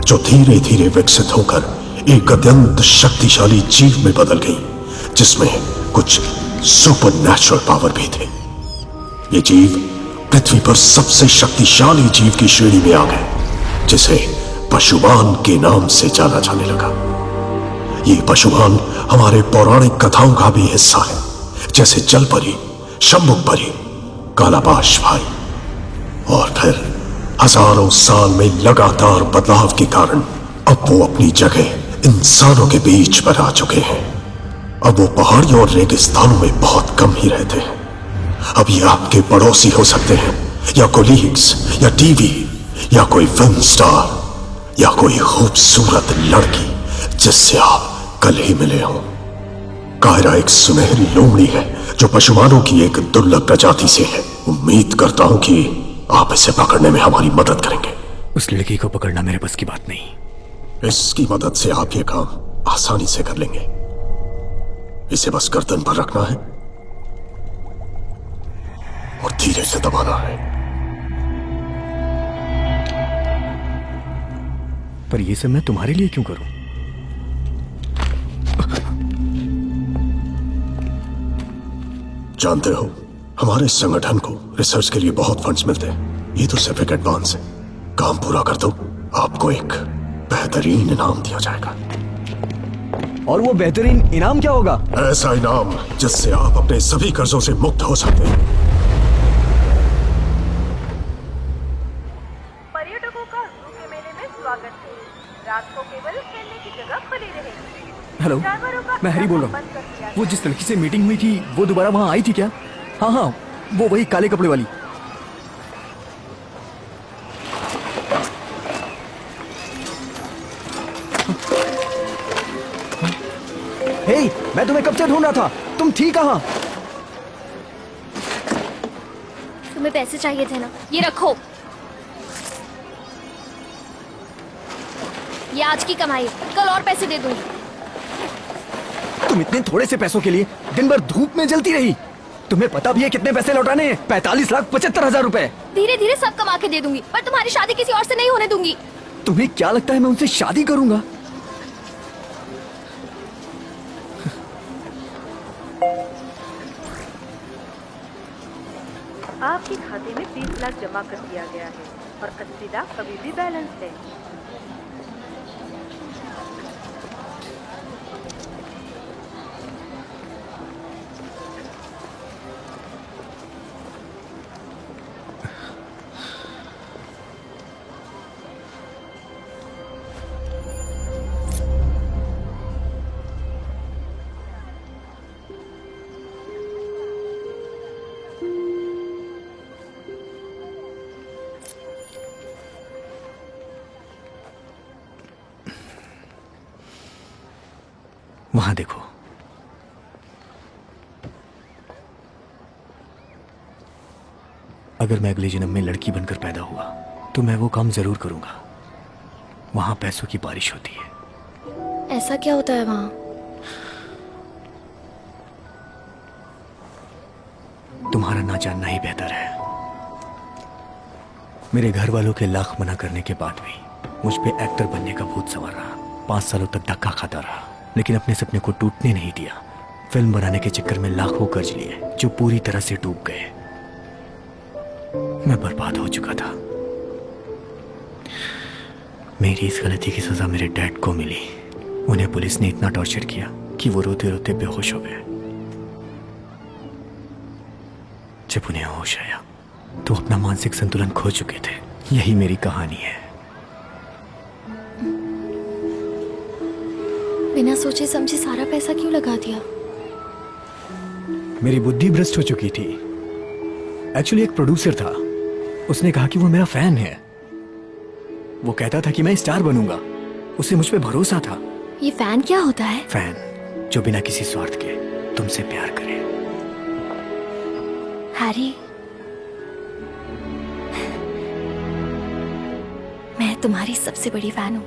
जो धीरे धीरे विकसित होकर एक अत्यंत शक्तिशाली जीव में बदल गई, जिसमें कुछ सुपरनैचुरल पावर भी थे। ये जीव पृथ्वी पर सबसे शक्तिशाली जीव की श्रेणी में आ गए, जिसे पशुमान के नाम से जाना जाने लगा। ये पशुमान हमारे पौराणिक कथाओं का भी हिस्सा है, जैसे जलपरी, शंभुक परी, कालाबाश भाई। और फिर हजारों साल में लगातार बदलाव के कारण अब वो अपनी जगह इंसानों के बीच पर आ चुके हैं। अब वो पहाड़ियों और रेगिस्तानों में बहुत कम ही रहते हैं। अब ये आपके पड़ोसी हो सकते हैं, या कोलीग्स, या टीवी, या कोई फिल्म स्टार, या कोई खूबसूरत लड़की जिससे आप कल ही मिले हों। कायरा एक सुनहरी लोमड़ी है जो पशुमानों की एक दुर्लभ प्रजाति से है। उम्मीद करता हूं कि आप इसे पकड़ने में हमारी मदद करेंगे। उस लड़की को पकड़ना मेरे बस की बात नहीं। इसकी मदद से आप ये काम आसानी से कर लेंगे। इसे बस गर्दन पर रखना है और धीरे से दबाना है। पर ये सब मैं तुम्हारे लिए क्यों करूं? जानते हो, हमारे संगठन को रिसर्च के लिए बहुत फंड्स मिलते हैं। ये तो सिर्फ एक एडवांस है। काम पूरा कर दो, आपको एक बेहतरीन इनाम दिया जाएगा। और वो बेहतरीन इनाम क्या होगा? ऐसा इनाम जिससे आप अपने सभी कर्जों से मुक्त हो सकते हैं। पर्यटकों का जू के मेले में स्वागत है। रात को केवल खेलने की जगह खुली रहेगी। हेलो, मैं हरी बोल रहा हूँ। वो जिस लड़की से मीटिंग हुई थी वो दोबारा वहाँ आई थी क्या? हाँ हाँ, वो वही काले कपड़े वाली। हे, मैं तुम्हें कब से ढूंढ रहा था। तुम थी कहाँ? तुम्हें पैसे चाहिए थे ना, ये रखो। ये आज की कमाई, कल और पैसे दे दूंगी। तुम इतने थोड़े से पैसों के लिए दिन भर धूप में जलती रही। तुम्हें पता भी है कितने पैसे लौटाने हैं? 45,75,000 रुपए। धीरे धीरे सब कमा के दे दूंगी, पर तुम्हारी शादी किसी और से नहीं होने दूंगी। तुम्हें क्या लगता है मैं उनसे शादी करूंगा? आपके खाते में 30 लाख जमा कर दिया गया है और 80 लाख अभी भी बैलेंस है। वहां देखो। अगर मैं अगले जन्म में लड़की बनकर पैदा हुआ तो मैं वो काम जरूर करूंगा। वहां पैसों की बारिश होती है। ऐसा क्या होता है वहाँ? तुम्हारा ना जानना ही बेहतर है। मेरे घर वालों के लाख मना करने के बाद भी मुझ पे एक्टर बनने का भूत सवार रहा। 5 सालों तक धक्का खाता रहा, लेकिन अपने सपने को टूटने नहीं दिया। फिल्म बनाने के चक्कर में लाखों कर्ज लिए जो पूरी तरह से डूब गए। मैं बर्बाद हो चुका था। मेरी इस गलती की सजा मेरे डैड को मिली। उन्हें पुलिस ने इतना टॉर्चर किया कि वो रोते रोते बेहोश हो गए। जब उन्हें होश आया तो अपना मानसिक संतुलन खो चुके थे। यही मेरी कहानी है। बिना सोचे समझे सारा पैसा क्यों लगा दिया? मेरी बुद्धि भ्रष्ट हो चुकी थी। एक्चुअली एक प्रोड्यूसर था, उसने कहा कि वो मेरा फैन है। वो कहता था कि मैं स्टार बनूंगा। उसे मुझ पे भरोसा था। ये फैन क्या होता है? फैन जो बिना किसी स्वार्थ के तुमसे प्यार करे। हैरी, मैं तुम्हारी सबसे बड़ी फैन हूँ।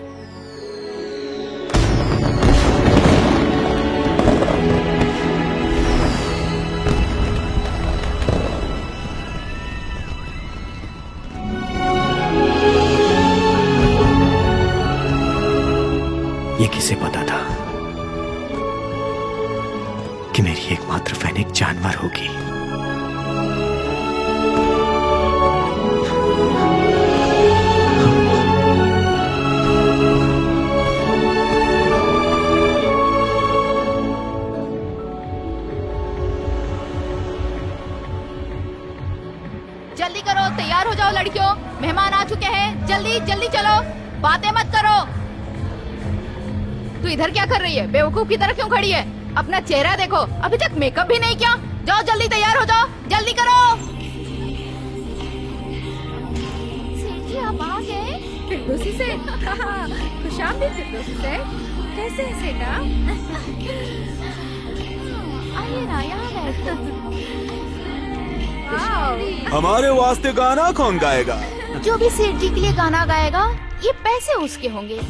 ये किसे पता था कि मेरी एकमात्र फैन एक जानवर होगी। जल्दी करो, तैयार हो जाओ लड़कियों, मेहमान आ चुके हैं। जल्दी जल्दी चलो, बातें मत करो। तू इधर क्या कर रही है? बेवकूफ की तरह क्यों खड़ी है? अपना चेहरा देखो, अभी तक मेकअप भी नहीं किया। जाओ जल्दी तैयार हो जाओ, जल्दी करो। सेठ जी आप आ गए? फिरदौसी से? खुशामदीद फिरदौसी से। कैसे है सेठ आप? आइए ना, यहाँ बैठो। हमारे वास्ते गाना कौन गाएगा? जो भी सेठ जी के लिए गाना गाएगा ये पैसे उसके होंगे।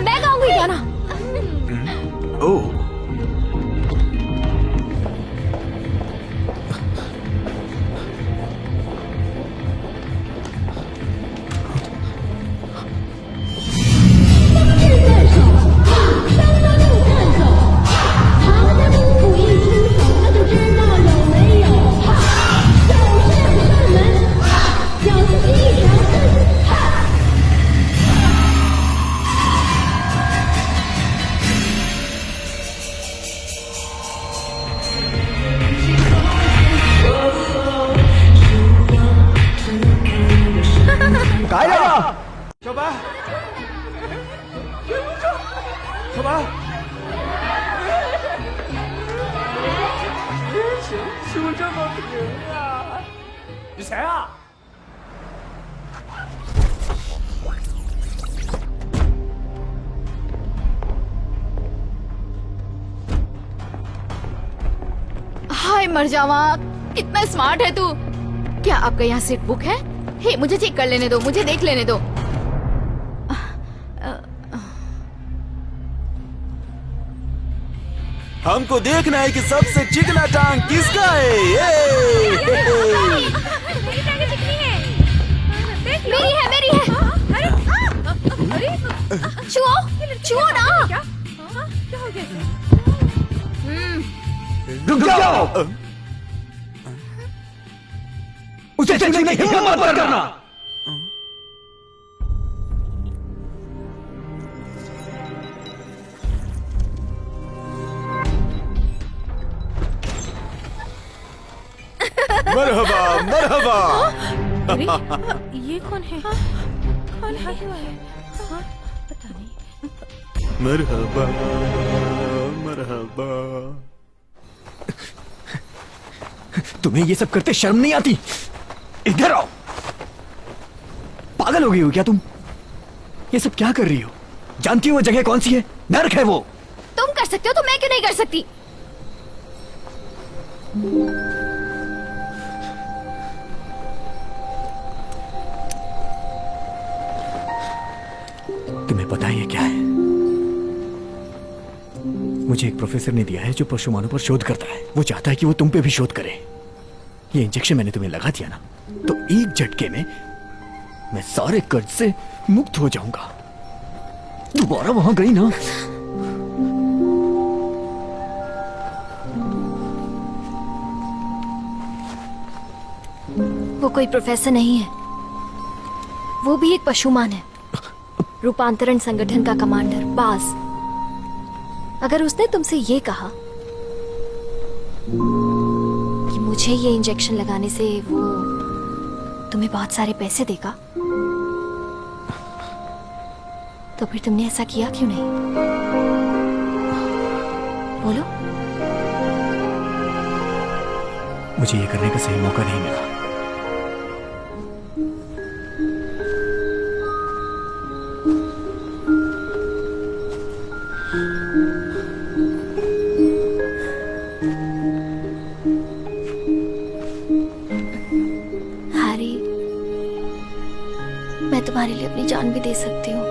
मैं गाऊंगी गाना। ओह, हाय मर जावा, कितना स्मार्ट है तू। क्या आपका यहाँ सीट बुक है? हे, मुझे चेक कर लेने दो, मुझे देख लेने दो। हमको देखना है कि सबसे चिकना टांग किसका है। ये मेरी है, मेरी है। छुओ, छुओ ना। क्या हो गया? रुक जाओ। उसे छूने की हिम्मत मत करना। मरहबा मरहबा। अरे ये कौन है? कौन है? पता नहीं। मरहबा मरहबा। तुम्हें ये सब करते शर्म नहीं आती? इधर आओ। पागल हो गई हो क्या तुम? ये सब क्या कर रही हो? जानती हो वो जगह कौन सी है? नर्क है वो। तुम कर सकते हो तो मैं क्यों नहीं कर सकती? तुम्हें पता है ये क्या है? मुझे एक प्रोफेसर ने दिया है जो पशुमानों पर शोध करता है। वो चाहता है कि वो तुम पे भी शोध करे। ये इंजेक्शन मैंने तुम्हें लगा दिया ना, तो एक झटके में मैं सारे कर्ज से मुक्त हो जाऊंगा। दोबारा वहां गई ना, वो कोई प्रोफेसर नहीं है, वो भी एक पशुमान है, रूपांतरण संगठन का कमांडर बास। अगर उसने तुमसे ये कहा कि मुझे ये इंजेक्शन लगाने से वो तुम्हें बहुत सारे पैसे देगा, तो फिर तुमने ऐसा किया क्यों नहीं? बोलो। मुझे ये करने का सही मौका नहीं मिला। हैरी, मैं तुम्हारे लिए अपनी जान भी दे सकती हूँ।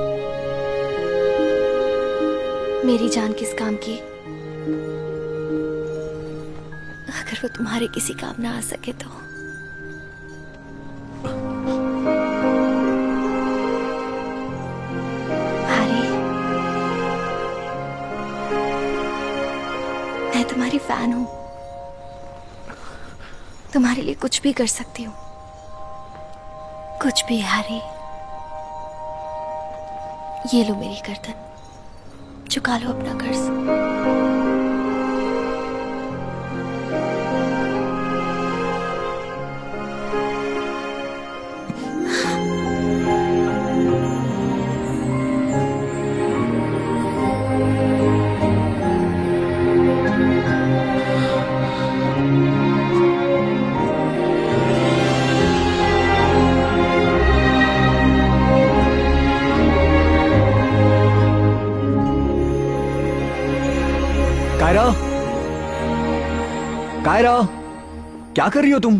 मेरी जान किस काम की अगर वो तुम्हारे किसी काम ना आ सके तो। हैरी, मैं तुम्हारी फैन हूँ, तुम्हारे लिए कुछ भी कर सकती हूँ, कुछ भी। हैरी, ये लो मेरी गर्दन, चुका लो अपना कर्ज। कायरा, कायरा, क्या कर रही हो तुम?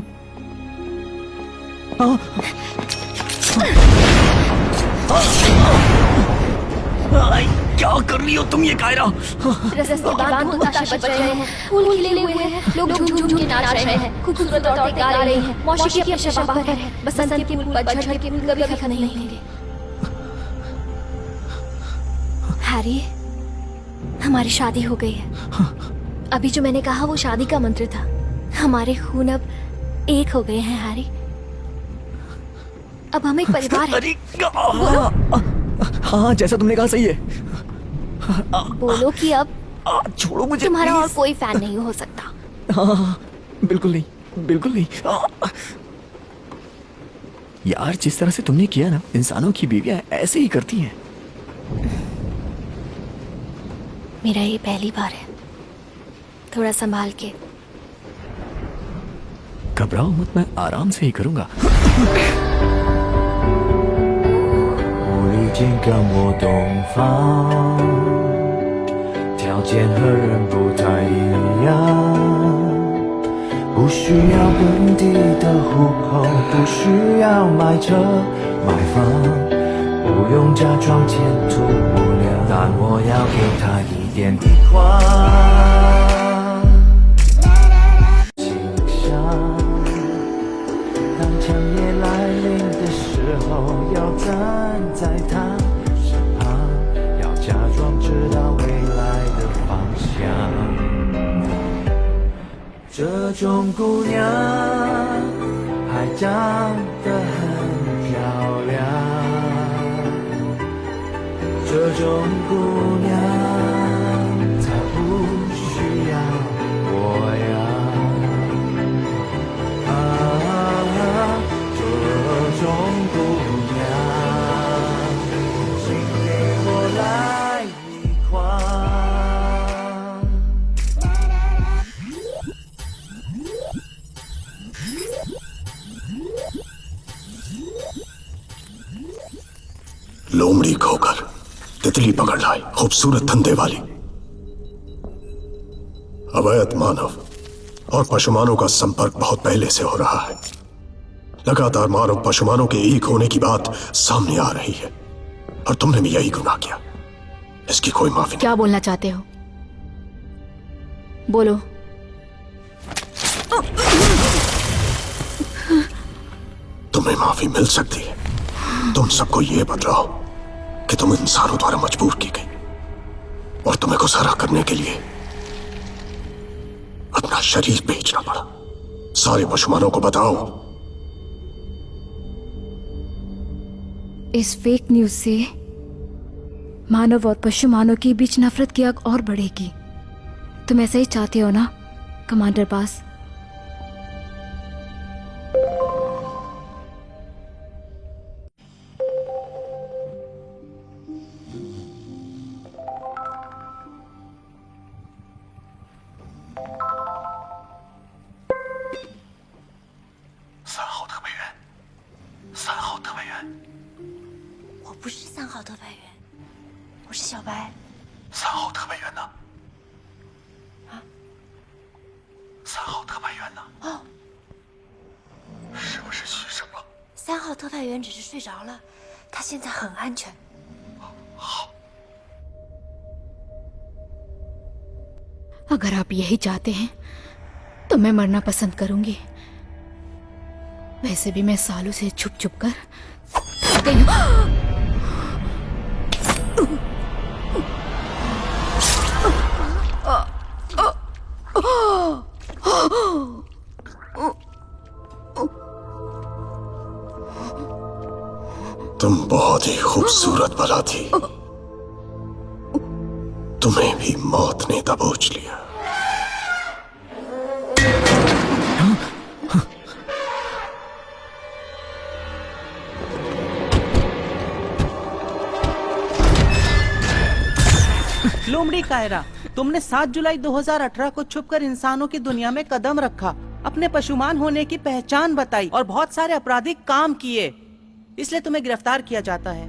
क्या कर रही हो तुम ये कायरा? रस्ते बांध ताशे बज रहे हैं, फूल खिले हुए हैं, लोग झूम झूम के नाच रहे हैं, खूबसूरत औरतें गा रही हैं, मौसी की अपने शबाब है, बसंत के फूल पतझड़ के फूल कभी खिलने नहीं देंगे। हैरी, हमारी शादी हो गई है। अभी जो मैंने कहा वो शादी का मंत्र था। हमारे खून अब एक हो गए हैं हैरी। अब हम एक परिवार हैं। हाँ, जैसा तुमने कहा सही है। बोलो कि अब छोड़ो मुझे, तुम्हारा और कोई फैन नहीं हो सकता। हाँ, बिल्कुल नहीं, बिल्कुल नहीं। यार, जिस तरह से तुमने किया ना, इंसानों की बीवियां ऐसे ही करती हैं। मेरा ये पहली बार है, थोड़ा संभाल के। घबराओ मत, मैं आराम से ही करूंगा। 已经跟我洞房，条件和人不太一样，不需要本地的户口，不需要买车买房，不用假装前途无量，但我要给他一点地宽。心上，当强烈来临的时候，要站在他身旁，要假装知道未来的方向。这种姑娘还长得很漂亮，这种姑娘她不需要我呀，这种姑娘，请给我来一筐。लोमड़ी खोकर तितली पकड़ लाए, खूबसूरत धंधे वाली। अवैध मानव और पशुमानों का संपर्क बहुत पहले से हो रहा है। लगातार मानव पशुमानों के एक होने की बात सामने आ रही है और तुमने भी यही गुनाह किया। इसकी कोई माफी नहीं। क्या बोलना चाहते हो? बोलो। तुम्हें माफी मिल सकती है। तुम सबको यह बतलाओ कि तुम इंसानों द्वारा मजबूर की गई और तुम्हें गुजारा करने के लिए अपना शरीर बेचना पड़ा। सारे पशुमानों को बताओ। इस फेक न्यूज से मानव और पशुमानव के बीच नफरत की आग और बढ़ेगी। तुम ऐसा ही चाहते हो ना कमांडर बास? अगर आप यही चाहते हैं तो मैं मरना पसंद करूंगी। वैसे भी मैं सालों से छुप छुप कर थक गई हूं। तुम बहुत ही खूबसूरत बला थी। तुम्हें भी मौत ने दबोच लिया। लोमड़ी कायरा, तुमने 7 जुलाई 2018 को छुपकर इंसानों की दुनिया में कदम रखा, अपने पशुमान होने की पहचान बताई और बहुत सारे आपराधिक काम किए, इसलिए तुम्हें गिरफ्तार किया जाता है।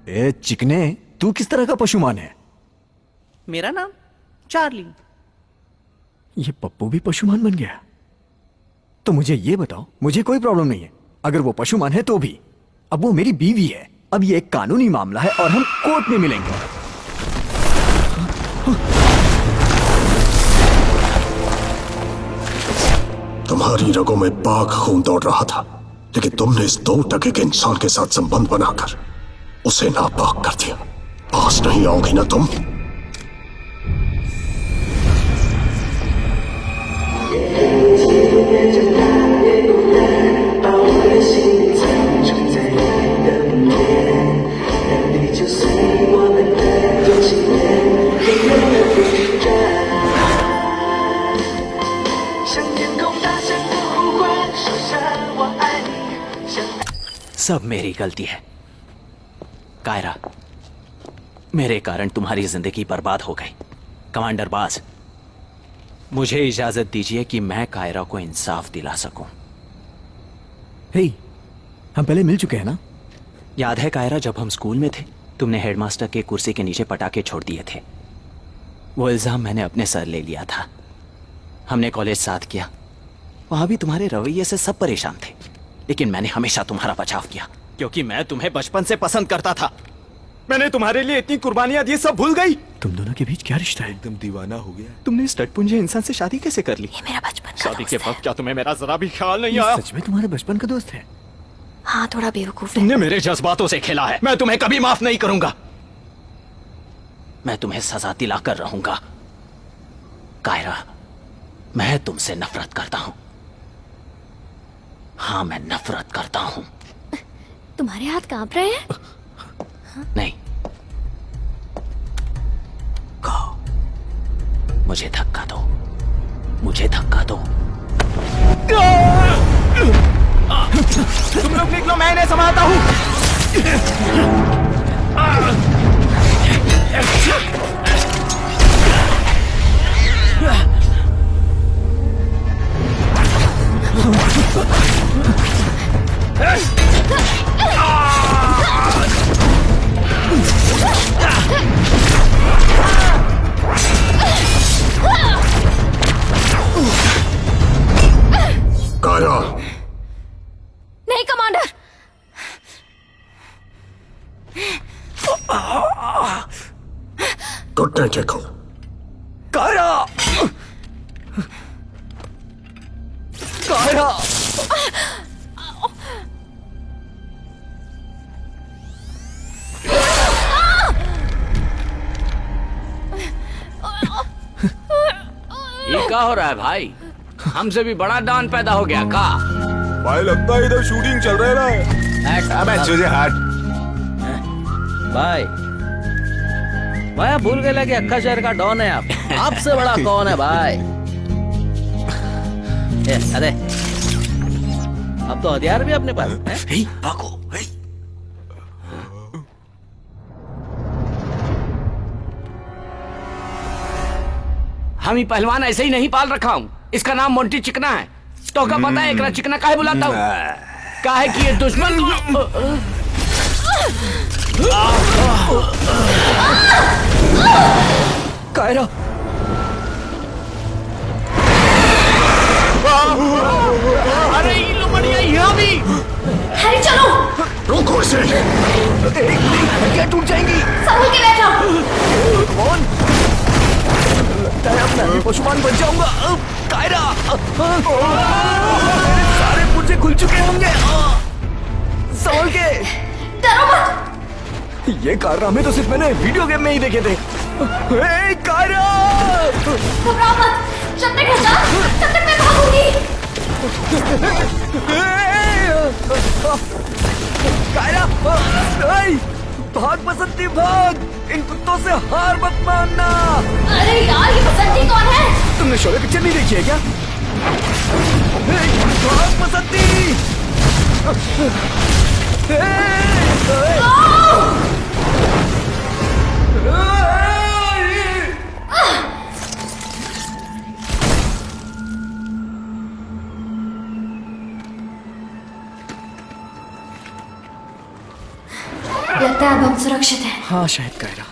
ए चिकने, तू किस तरह का पशुमान है? मेरा नाम चार्ली। ये पप्पू भी पशुमान बन गया? तो मुझे ये बताओ, मुझे कोई प्रॉब्लम नहीं है अगर वो पशुमान है तो भी। अब वो मेरी बीवी है। अब ये एक कानूनी मामला है और हम कोर्ट में मिलेंगे। तुम्हारी रगों में बाघ खून दौड़ रहा था, लेकिन तुमने इस 2 टके के इंसान के साथ संबंध बनाकर उसे नापाक कर दिया। पास नहीं आओगी ना तुम? सब मेरी गलती है कायरा। मेरे कारण तुम्हारी जिंदगी बर्बाद हो गई। कमांडर बास, मुझे इजाजत दीजिए कि मैं कायरा को इंसाफ दिला सकूं। हे, हम पहले मिल चुके हैं ना? याद है कायरा, जब हम स्कूल में थे तुमने हेडमास्टर के कुर्सी के नीचे पटाखे छोड़ दिए थे। वो इल्जाम मैंने अपने सर ले लिया था। हमने कॉलेज साथ किया, वहां भी तुम्हारे रवैये से सब परेशान थे, लेकिन मैंने हमेशा तुम्हारा बचाव किया क्योंकि मैं तुम्हें बचपन से पसंद करता था। मैंने तुम्हारे लिए इतनी कुर्बानियां दी, सब भूल गई। तुम दोनों के बीच क्या रिश्ता है? एकदम दीवाना हो गया। तुमने इस टटपुंजे इंसान से शादी कैसे कर ली? ये मेरा बचपन का शादी के दोस्त वक्त है। क्या तुम्हें मेरा जरा भी ख्याल नहीं आया? सच में तुम्हारे बचपन का दोस्त है? हाँ, थोड़ा बेवकूफ है। तुमने मेरे जज्बातों से खेला है। मैं तुम्हें कभी माफ नहीं करूंगा। मैं तुम्हें सजा दिलाकर रहूंगा। कायरा, मैं तुमसे नफरत करता हूं। हाँ, मैं नफरत करता हूं। तुम्हारे हाथ कांप रहे हैं? नहीं, कहो, मुझे धक्का दो, मुझे धक्का दो। तुम लोग निकलो, मैं इन्हें संभालता हूँ। घुटने टेको। कायरा! कायरा! ये क्या हो रहा है भाई? हमसे भी बड़ा डॉन पैदा हो गया का? भाई लगता है इधर शूटिंग चल रहा है। अबे तुझे हट। भाई आप भूल गए कि अक्का शहर का डॉन है आप। आपसे बड़ा कौन है भाई? अरे अब तो हथियार भी अपने पास है। भागो। हम ही पहलवान ऐसे ही नहीं पाल रखा हूँ। इसका नाम मोंटी चिकना है। तो क्या पता है एकरा चिकना काहे बुलाता हूँ? काहे कि ये दुश्मन कायरा! अरे ये लो बढ़िया यहाँ भी। हैरी चलो। रोको इसे। क्या टूट जाएंगी? संभल के बैठो। कौन? लगता है अब मैं पशुमान बन जाऊंगा। कायरा! मेरे सारे पुर्जे खुल चुके होंगे। संभल के। डरो मत। ये कारनामे तो सिर्फ मैंने वीडियो गेम में ही देखे थे। कायरा! घबराओ मत। जब तक हटा, तब तक मैं भागूंगी। कायरा! भाग बसंती भाग! इन कुत्तों से हार मत मानना। अरे यार ये बसंती कौन है? तुमने शोले पिक्चर नहीं देखी है क्या? भाग बसंती! लगता है अब हम सुरक्षित हैं। हाँ शायद कायरा।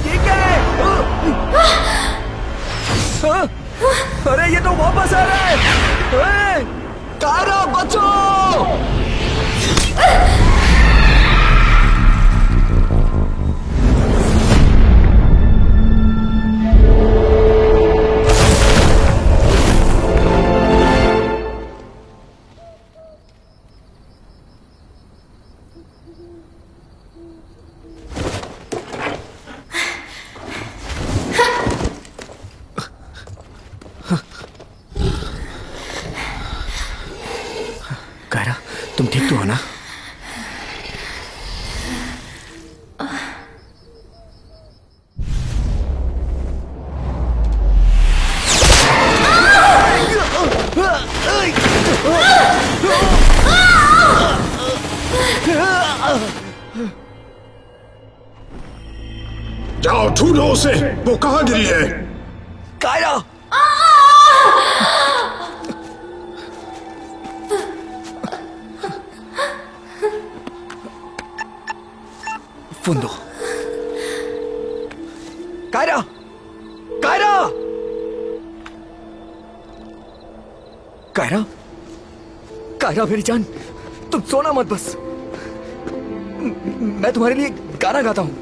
ये क्या है? अरे ये तो वापस आ रहा है। कायरा बचो! कायरा, तुम ठीक तो हो ना? जाओ ढूंढो उसे। वो कहाँ गिरी है? कायरा! फोन दो। कायरा! कायरा! कायरा! कायरा मेरी जान, तुम सोना मत बस। मैं तुम्हारे लिए गाना गाता हूँ।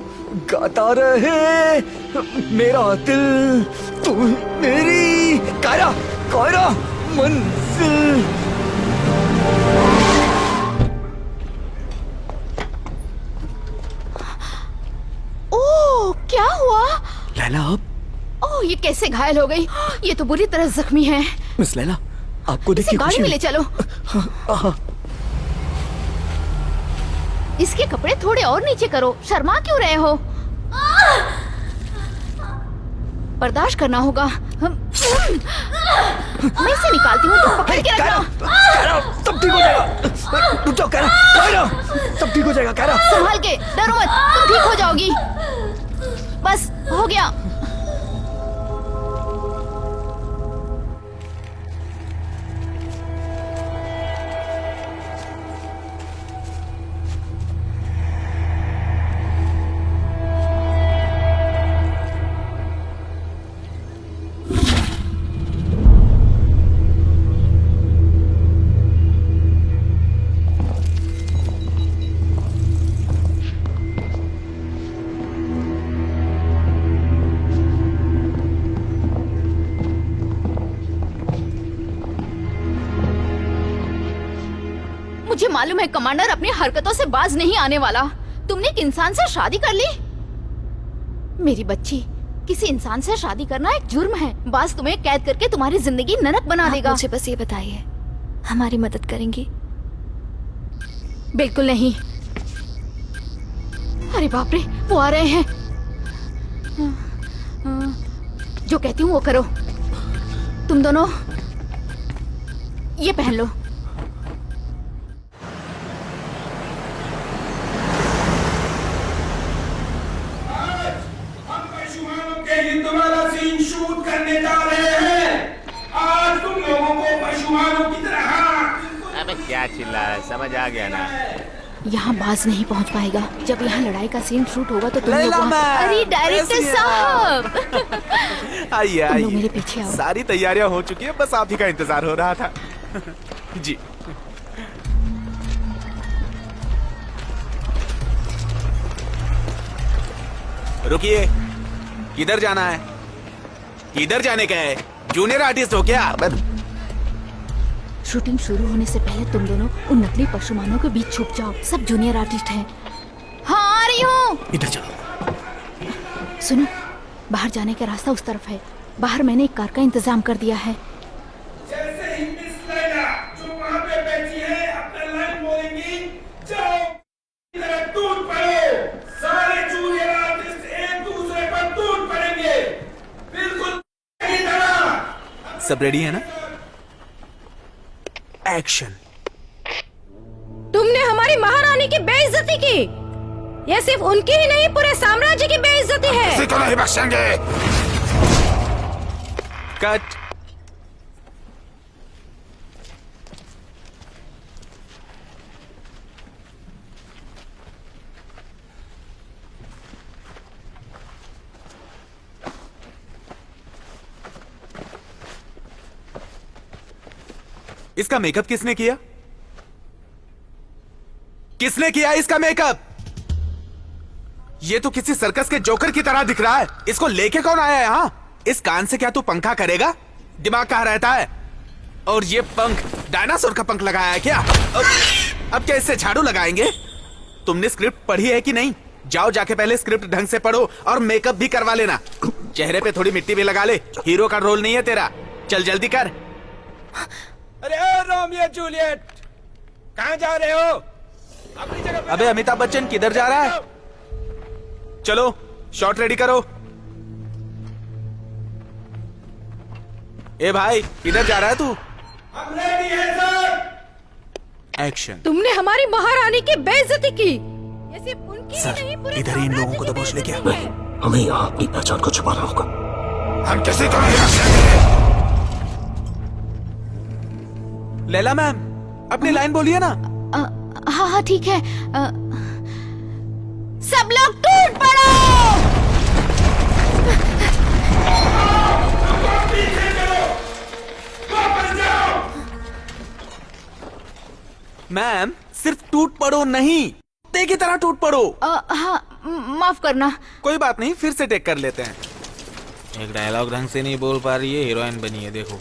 गाता रहे मेरा दिल, तुम मेरी कायरा, कायरा मंजिल। ओह क्या हुआ? लैला आप? ओह ये कैसे घायल हो गई? ये तो बुरी तरह जख्मी है। मिस लैला, आपको देख के गाड़ी खुशी में ले चलो। इसके कपड़े थोड़े और नीचे करो। शर्मा क्यों रहे हो? बर्दाश्त करना होगा। मैं इसे निकालती हूँ, तुम पकड़ के रखना। कायरा, सब ठीक हो जाएगा। रुक जाओ कायरा, कायरा, सब ठीक हो जाएगा कायरा। संभाल के, डरो मत, तुम ठीक हो जाओगी। बस हो गया। मुझे मालूम है कमांडर अपनी हरकतों से बाज नहीं आने वाला। तुमने एक इंसान से शादी कर ली? मेरी बच्ची, किसी इंसान से शादी करना एक जुर्म है। बाज तुम्हें कैद करके तुम्हारी जिंदगी नरक बना देगा। मुझे बस ये बताइए, हमारी मदद करेंगी? बिल्कुल नहीं। अरे बाप रे, वो आ रहे हैं। जो कहती हूँ वो करो। तुम दोनों ये पहन लो। युद्ध वाला सीन शूट करने जा रहे हैं। आज तुम लोगों को पशुमानों की तरह। अबे क्या चिल्ला है, समझ आ गया ना? यहाँ बाज नहीं पहुँच पाएगा। जब यहाँ लड़ाई का सीन शूट होगा तो तुम लोग लैला मैम, अरे डायरेक्टर साहब आइए तुम लोग आइए, मेरे पीछे आओ। सारी तैयारियां हो चुकी है, बस आप ही का इंतजार हो रहा था। जी रुकिए, किधर जाना है? किधर जाने का है? जूनियर आर्टिस्ट हो क्या? शूटिंग शुरू होने से पहले तुम दोनों उन नकली पशुमानों के बीच छुप जाओ। सब जूनियर आर्टिस्ट हैं। हाँ आ रही हूँ। इधर चलो। सुनो, बाहर जाने का रास्ता उस तरफ है। बाहर मैंने एक कार का इंतजाम कर दिया है। जैसे ही मिस लैला जो वहाँ पे बैठी है अपना लाइन बोलेंगी, जाओ इधर टूट पड़ो। सारे जूनियर आर्टिस्ट एक दूसरे पर टूट पड़ेंगे, बिल्कुल की तरह। सब रेडी है ना? एक्शन। तुमने हमारी महारानी की बेइज्जती की। यह सिर्फ उनकी ही नहीं, पूरे साम्राज्य की बेइज्जती है। किसी को नहीं बख्शेंगे। कट। इसका मेकअप किसने किया? किसने किया इसका मेकअप? ये तो किसी सर्कस के जोकर की तरह दिख रहा है। इसको लेके कौन आया है यहाँ? इस कान से क्या तू पंखा करेगा? दिमाग कहाँ रहता है? और ये पंख डायनासोर का पंख लगाया है क्या? अब क्या इससे झाड़ू लगाएंगे? तुमने स्क्रिप्ट पढ़ी है कि नहीं? जाओ जाके पहले स्क्रिप्ट ढंग से पढ़ो और मेकअप भी करवा लेना। चेहरे पे थोड़ी मिट्टी भी लगा ले। हीरो का रोल नहीं है तेरा। चल जल्दी कर। अरे रोमियो जूलियट, कहाँ जा रहे हो? अपनी जगह पे। अबे अमिताभ बच्चन किधर जा रहा है? चलो शॉट रेडी करो। ए भाई, किधर जा रहा है तू? हम रेडी हैं सर। एक्शन। तुमने हमारी महारानी की बेइज्जती की। ये सिर्फ उनकी ही नहीं, पूरे इधर ही इन लोगों को दबोच ले क्या? हमें यहाँ अपनी पहचान को छुपाना होगा। हम किसी को नहीं बख्शेंगे। लैला मैम, अपनी लाइन बोलिए ना। हाँ हाँ ठीक है। सब लोग टूट पड़ो। मैम, सिर्फ टूट पड़ो नहीं, कुत्ते की तरह टूट पड़ो। हाँ माफ करना। कोई बात नहीं, फिर से टेक कर लेते हैं। एक डायलॉग ढंग से नहीं बोल पा रही है, हीरोइन बनी है, देखो।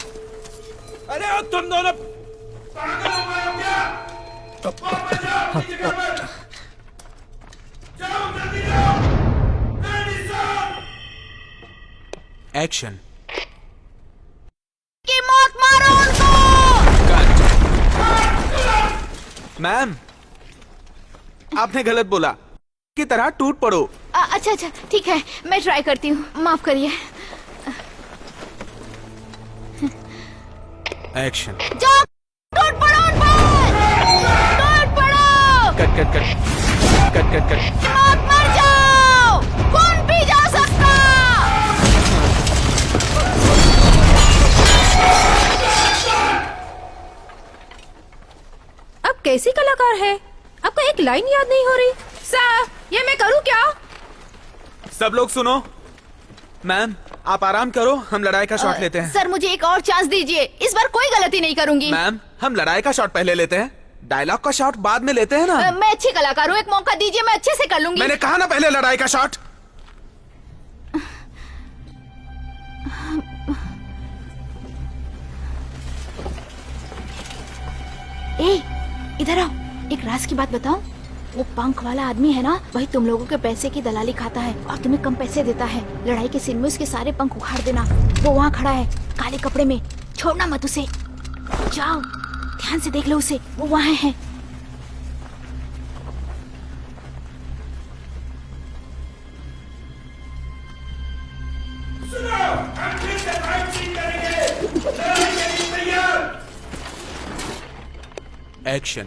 अरे ओ तुम दोनों पागल हो गए हो क्या? वापस जाओ अपनी जगह पर। जाओ जल्दी जाओ। Ready sir. एक्शन। की मौत मारो उनको। मैम, आपने गलत बोला। की तरह टूट पड़ो। अच्छा अच्छा ठीक है, मैं ट्राई करती हूँ, माफ करिए। एक्शन। जाओ टूट पड़ो उन पर। टूट पड़ो। Cut cut cut cut cut cut. मौत मर जाओ, कौन भी जा सकता। अब कैसी कलाकार है? आपको एक लाइन याद नहीं हो रही? सर, ये मैं करूँ क्या? सब लोग सुनो। मैम, आप आराम करो, हम लड़ाई का शॉट लेते हैं। सर मुझे एक और चांस दीजिए, इस बार कोई गलती नहीं करूंगी। मैम, हम लड़ाई का शॉट पहले लेते हैं, डायलॉग का शॉट बाद में लेते हैं ना। मैं अच्छी कलाकार हूँ, एक मौका दीजिए, मैं अच्छे से कर लूंगी। मैंने कहा ना पहले लड़ाई का शॉट। ए, इधर आओ। एक राज की बात बताऊं? वो पंख वाला आदमी है ना, वही तुम लोगों के पैसे की दलाली खाता है और तुम्हें कम पैसे देता है। लड़ाई के सीन में उसके सारे पंख उखाड़ देना। वो वहाँ खड़ा है काले कपड़े में, छोड़ना मत उसे। जाओ ध्यान से देख लो उसे, वो वहाँ है। एक्शन।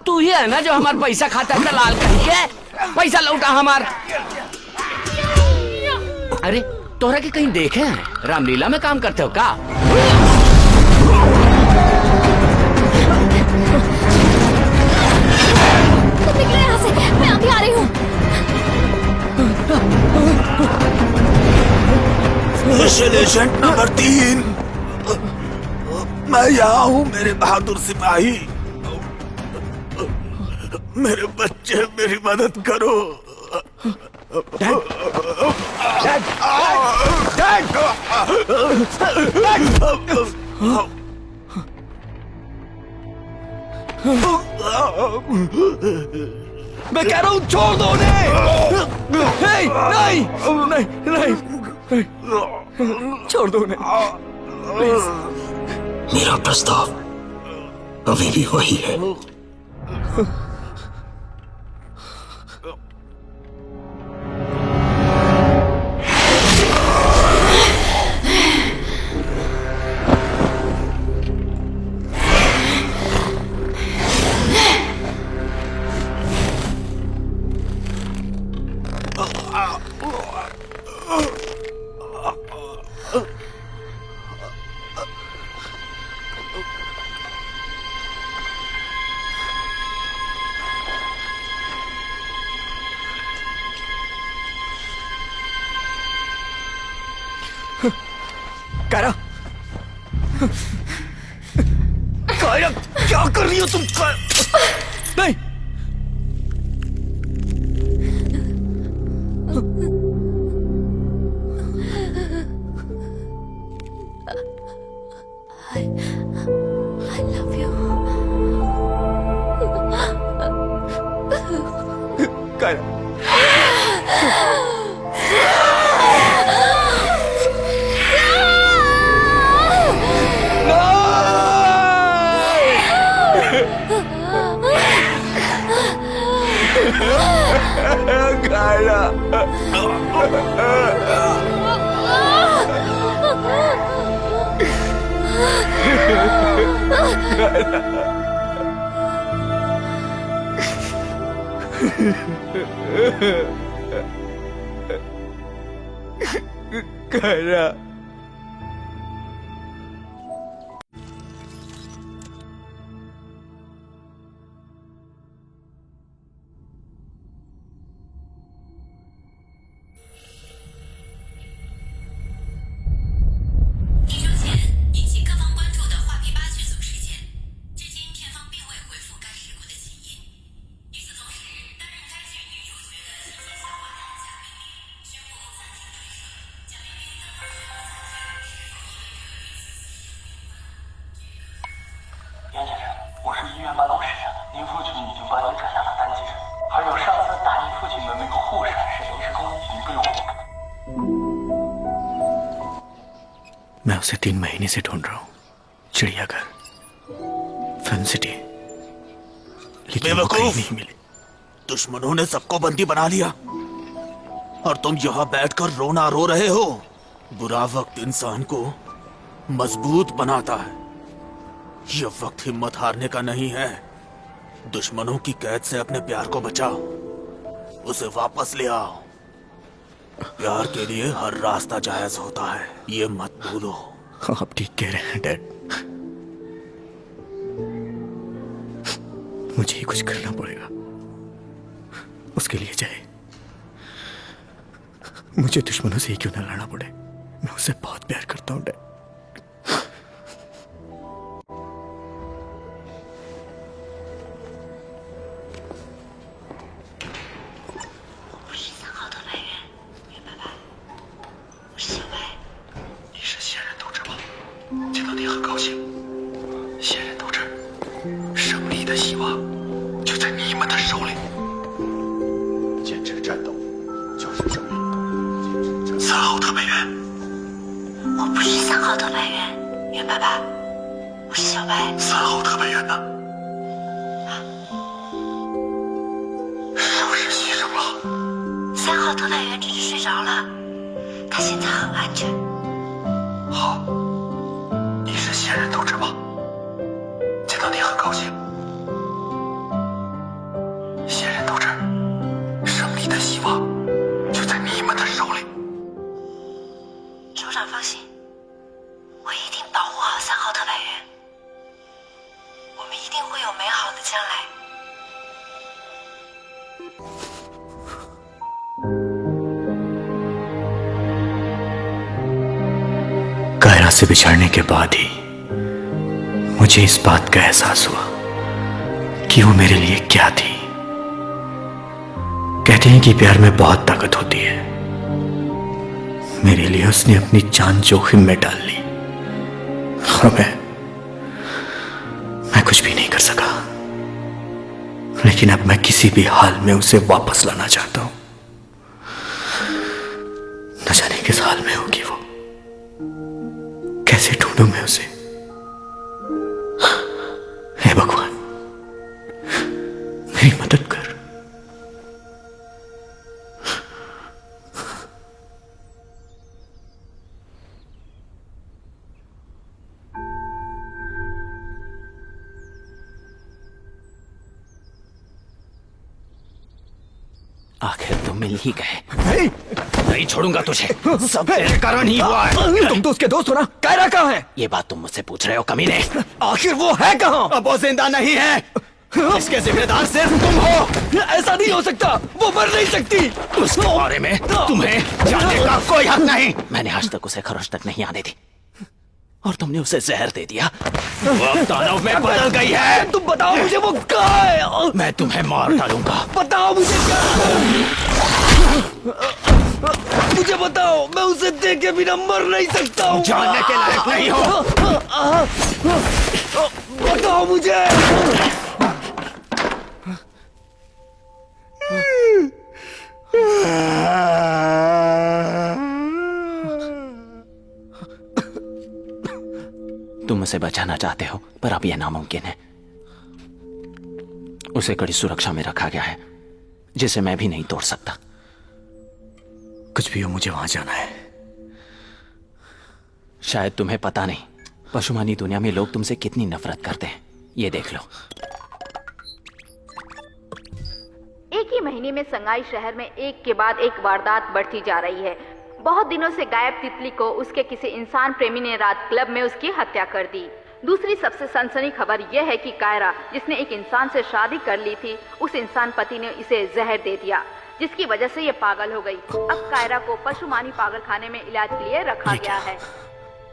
तू ही है ना जो हमारा पैसा खाता है दलाल करके? पैसा लौटा हमार। अरे तोहरा के कहीं देखे हैं रामलीला में काम करते हो का? तुम निकले यहाँ से, मैं अभी आ रही हूँ। स्पेशल एजेंट नंबर 3, मैं यहाँ हूँ मेरे बहादुर सिपाही। मेरे बच्चे, मेरी मदद करो। डैड, डैड, मैं कह रहा हूँ छोड़ दो उन्हें। नहीं, नहीं, नहीं, नहीं, छोड़ दो उन्हें। मेरा प्रस्ताव अभी भी वही है। कायरा, कायरा क्या कर रही हो तुम? नहीं, I love you. Kiara, Kiara, Kiara, मैं उसे 3 महीने से ढूंढ रहा हूँ। चिड़ियाघर, फिल्म सिटी, लेकिन वो कहीं नहीं मिली। दुश्मनों ने सबको बंदी बना लिया और तुम यहाँ बैठकर रोना रो रहे हो। बुरा वक्त इंसान को मजबूत बनाता है। यह वक्त हिम्मत हारने का नहीं है। दुश्मनों की कैद से अपने प्यार को बचाओ, उसे वापस ले आओ। प्यार के लिए हर रास्ता जायज होता है, ये मत भूलो। आप ठीक कह रहे हैं डैड। मुझे ही कुछ करना पड़ेगा, उसके लिए चाहे मुझे दुश्मनों से ही क्यों ना लड़ना पड़े। मैं उसे बहुत प्यार करता हूं डैड। कायरा से बिछड़ने के बाद ही मुझे इस बात का एहसास हुआ कि वो मेरे लिए क्या थी। कहते हैं कि प्यार में बहुत ताकत होती है। मेरे लिए उसने अपनी जान जोखिम में डाल ली और मैं कुछ भी नहीं कर सका। लेकिन अब मैं किसी भी हाल में उसे वापस लाना चाहता हूं। न जाने किस हाल में होगी वो, कैसे ढूंढूं मैं उसे। हे भगवान, मेरी मदद कर। आखिर तुम मिल ही गए। नहीं छोड़ूंगा तुझे, सब तेरे कारण ही हुआ है। तुम तो उसके दोस्त हो ना। कायरा कहाँ है? ये बात तुम मुझसे पूछ रहे हो कमीने? आखिर वो है कहाँ? अब वो जिंदा नहीं है। इसके जिम्मेदार सिर्फ तुम हो। ऐसा नहीं हो सकता, वो मर नहीं सकती। उसके बारे में तुम्हें जानने का कोई हक नहीं। मैंने आज तक उसे खरोश तक नहीं आने दी और तुमने उसे जहर दे दिया। वो दानव में बदल गई है। तुम बताओ मुझे वो कहाँ है? मैं तुम्हें मार डालूंगा। बताओ मुझे मुझे बताओ, मैं उसे देख के बिना मर नहीं सकता हूँ। जानने के लायक नहीं हो। बताओ मुझे। तुम उसे बचाना चाहते हो, पर अब यह नामुमकिन है। उसे कड़ी सुरक्षा में रखा गया है, जिसे मैं भी नहीं तोड़ सकता। कुछ भी हो, मुझे वहां जाना है। शायद तुम्हें पता नहीं, पशुमानी दुनिया में लोग तुमसे कितनी नफरत करते हैं। ये देख लो। एक ही महीने में संगाई शहर में एक के बाद एक वारदात बढ़ती जा रही है। बहुत दिनों से गायब तितली को उसके किसी इंसान प्रेमी ने रात क्लब में उसकी हत्या कर दी। दूसरी सबसे सनसनी खबर यह है कि कायरा, जिसने एक इंसान से शादी कर ली थी, उस इंसान पति ने इसे जहर दे दिया, जिसकी वजह से ये पागल हो गई। अब कायरा को पशुमानी पागलखाने में इलाज के लिए रखा गया है।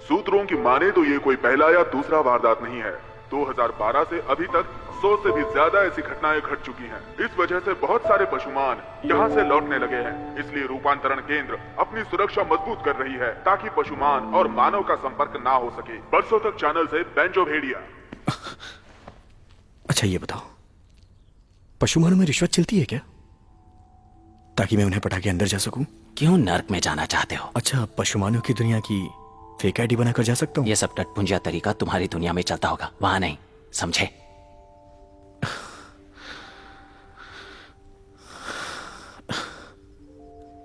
सूत्रों की माने तो ये कोई पहला या दूसरा वारदात नहीं है। 2012 से अभी तक 100 से भी ज्यादा ऐसी घटनाएं घट चुकी हैं। इस वजह से बहुत सारे पशुमान यहाँ से लौटने लगे हैं। इसलिए रूपांतरण केंद्र अपनी सुरक्षा मजबूत कर रही है ताकि पशुमान और मानव का संपर्क ना हो सके। बरसों तक चैनल से बेंचो भेड़िया। अच्छा ये बताओ, पशुमानों में रिश्वत चलती है क्या, ताकि मैं उन्हें पटा के अंदर जा सकूं? क्यों नर्क में जाना चाहते हो? अच्छा, पशुमानों की दुनिया की फेक आईडी बनाकर जा सकता हूँ? ये सब टटपुंजिया तरीका तुम्हारी दुनिया में चलता होगा, वहां नहीं, समझे?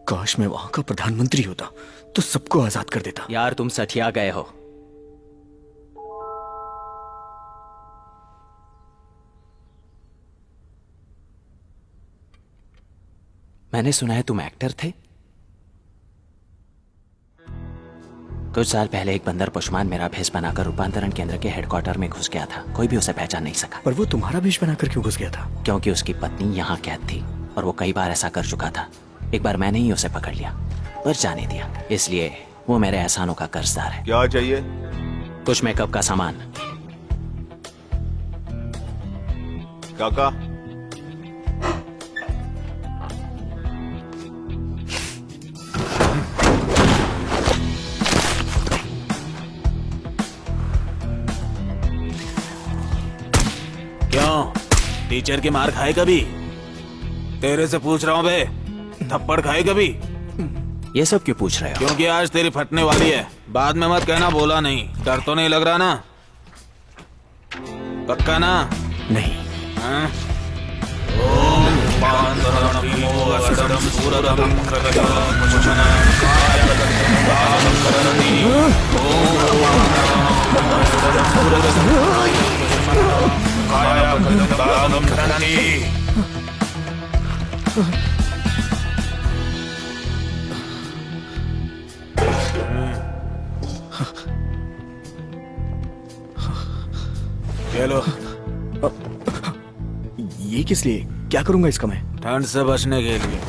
काश मैं वहां का प्रधानमंत्री होता तो सबको आजाद कर देता। यार तुम सठिया गए हो। मैंने सुना है तुम एक्टर थे। कुछ साल पहले एक बंदर पशुमान मेरा भेष बनाकर रूपांतरण केंद्र के हेडक्वार्टर में घुस गया था। कोई भी उसे पहचान नहीं सका। पर वो तुम्हारा भेष बनाकर क्यों घुस गया था? क्योंकि उसकी पत्नी यहाँ कैद थी और वो कई बार ऐसा कर चुका था। एक बार मैंने ही उसे पकड़ लिया पर जाने दिया, इसलिए वो मेरे एहसानों का कर्जदार है। क्या चाहिए? कुछ मेकअप का सामान। काका क्यों टीचर की मार खाए कभी? तेरे से पूछ रहा हूँ बे, थप्पड़ खाए कभी? ये सब क्यों पूछ रहे हो? क्योंकि आज तेरी फटने वाली है। बाद में मत कहना बोला नहीं। डर तो नहीं लग रहा ना? पक्का ना? नहीं। हाँ? चलो। ये किस लिए? क्या करूंगा इसका मैं? ठंड से बचने के लिए।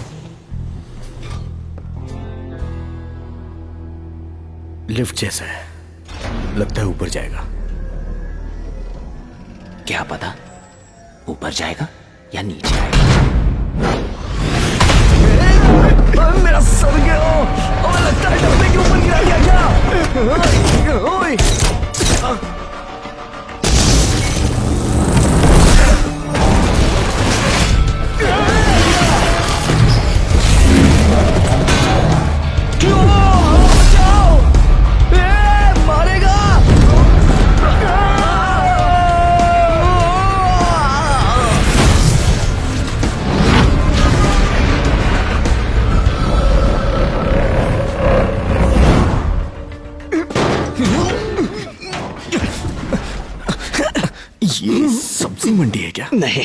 लिफ्ट जैसा है, लगता है ऊपर जाएगा। क्या पता ऊपर जाएगा या नीचे आएगा। मेरा सर गया और लगता है डब्बे के ऊपर गिरा गया क्या? ओए! ये सब्जी मंडी है क्या? नहीं।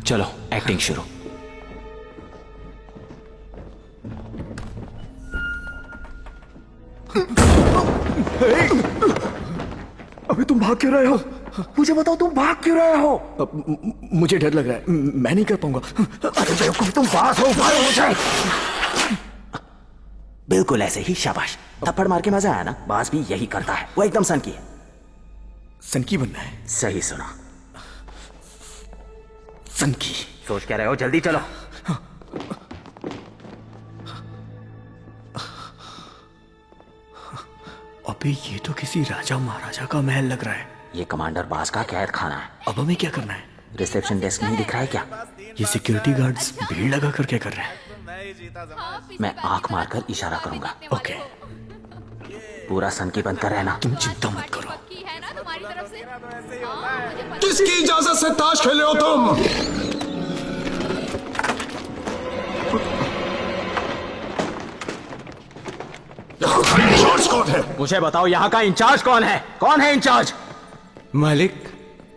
चलो एक्टिंग शुरू। अबे तुम भाग क्यों रहे हो? मुझे बताओ तुम भाग क्यों रहे हो? मुझे डर लग रहा है, मैं नहीं कर पाऊंगा। अरे बेवकूफ, तुम पास हो, मारो मुझे। बिल्कुल ऐसे ही, शाबाश। थप्पड़ मार के मजा आया ना? बास भी यही करता है, वो एकदम सन की है। सनकी बनना है? सही सुना, सनकी। सोच क्या रहे हो? जल्दी चलो। अबे ये तो किसी राजा महाराजा का महल लग रहा है। ये कमांडर बास का कैद खाना है। अब हमें क्या करना है? रिसेप्शन डेस्क नहीं दिख रहा है क्या? ये सिक्योरिटी गार्ड्स भीड़ लगा कर क्या कर रहे हैं? मैं आंख मारकर इशारा करूंगा। ओके। पूरा सन की बंद कर रहना। तुम चिंता मत करो। किसकी इजाजत से ताश खेले हो तुम? यहाँ का इंचार्ज कौन है? मुझे बताओ, यहाँ का इंचार्ज कौन है? कौन है इंचार्ज? मालिक,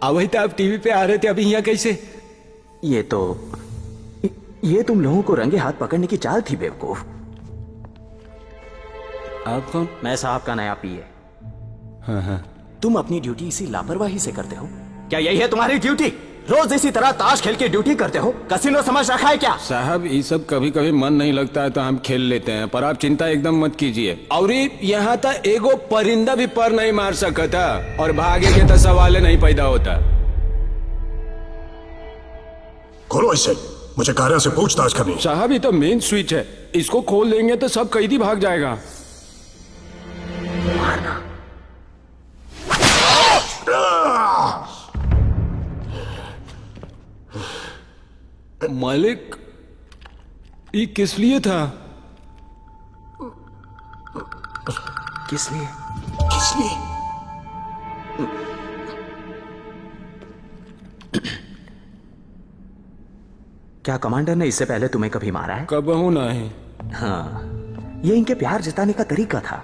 अभी तो आप टीवी पे आ रहे थे, अभी यहाँ कैसे? ये तुम लोगों को रंगे हाथ पकड़ने की चाल थी बेवकूफ। आप कौन? मैं साहब का नया पीए। हाँ। तुम अपनी ड्यूटी इसी लापरवाही से करते हो? क्या यही है तुम्हारी ड्यूटी? रोज इसी तरह ताश खेल के ड्यूटी करते हो? कसिनो समझ रखा है क्या? साहब, ये सब कभी कभी मन नहीं लगता है तो हम खेल लेते हैं, पर आप चिंता एकदम मत कीजिए। और यहाँ तक एगो परिंदा भी पर नहीं मार सकता और भागे के तो सवाल नहीं पैदा होता। खोलो इसे, मुझे कायरा से पूछताछ करनी। साहब, ये तो मेन स्विच है, इसको खोल देंगे तो सब कैदी भाग जाएगा। मारना। मालिक, ये किस लिए था? किस लिए? किस लिए? क्या कमांडर ने इससे पहले तुम्हें कभी मारा है? कबहू नहीं। हाँ, ये इनके प्यार जताने का तरीका था।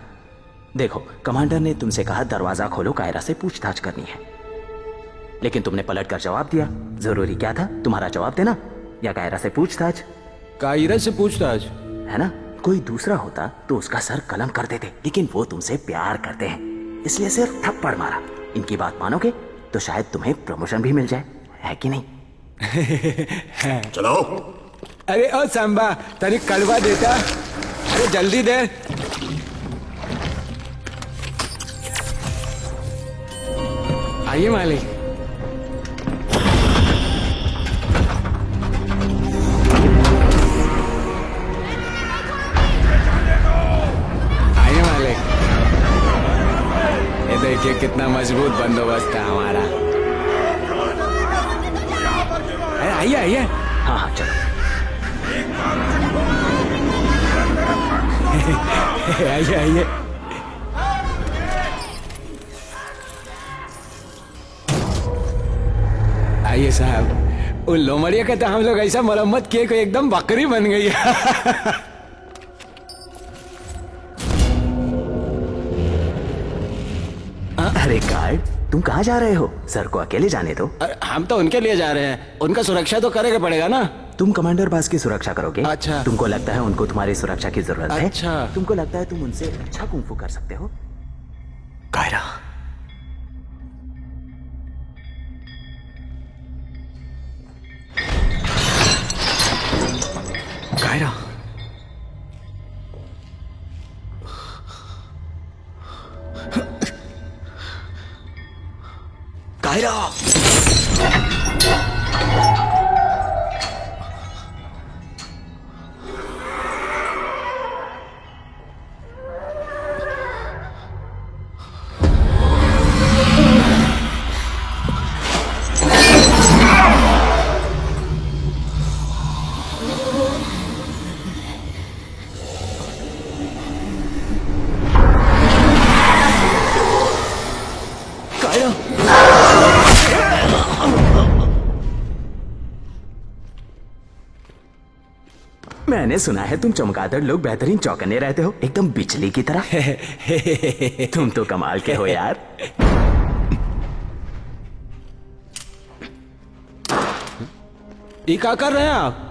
देखो, कमांडर ने तुमसे कहा दरवाजा खोलो, कायरा से पूछताछ करनी है, लेकिन तुमने पलट कर जवाब दिया। जरूरी क्या था तुम्हारा जवाब देना? या कायरा से पूछताछ? कायरा से पूछताछ है ना? कोई दूसरा होता तो उसका सर कलम कर देते, लेकिन वो तुमसे प्यार करते हैं, इसलिए सिर्फ थप्पड़ मारा। इनकी बात मानोगे तो शायद तुम्हें प्रमोशन भी मिल जाए, है कि नहीं? चलो। अरे ओ सांबा, तनी कड़वा देता। अरे जल्दी दे। आइए मालिक। आइए मालिक। ये देखिए कितना मजबूत बंदोबस्त है हमारा। आइए आइए। हाँ हाँ चलो। आइए आइए। आइए साहब, उन लोमड़िया का तो हम लोग ऐसा मरम्मत किए कि एकदम बकरी बन गई है। अरे गार्ड, तुम कहाँ जा रहे हो? सर को अकेले जाने दो। अरे हम तो उनके लिए जा रहे हैं, उनका सुरक्षा तो करेगा पड़ेगा ना। तुम कमांडर बास की सुरक्षा करोगे? अच्छा। तुमको लगता है उनको तुम्हारी सुरक्षा की जरूरत है? अच्छा। तुमको लगता है तुम उनसे अच्छा कुंफू कर सकते हो? कायरा, कायरा, कायरा। मैंने सुना है तुम चमगादड़ लोग बेहतरीन चौकन्ने रहते हो, एकदम बिजली की तरह। तुम तो कमाल के हो यार। ये क्या कर रहे हैं आप?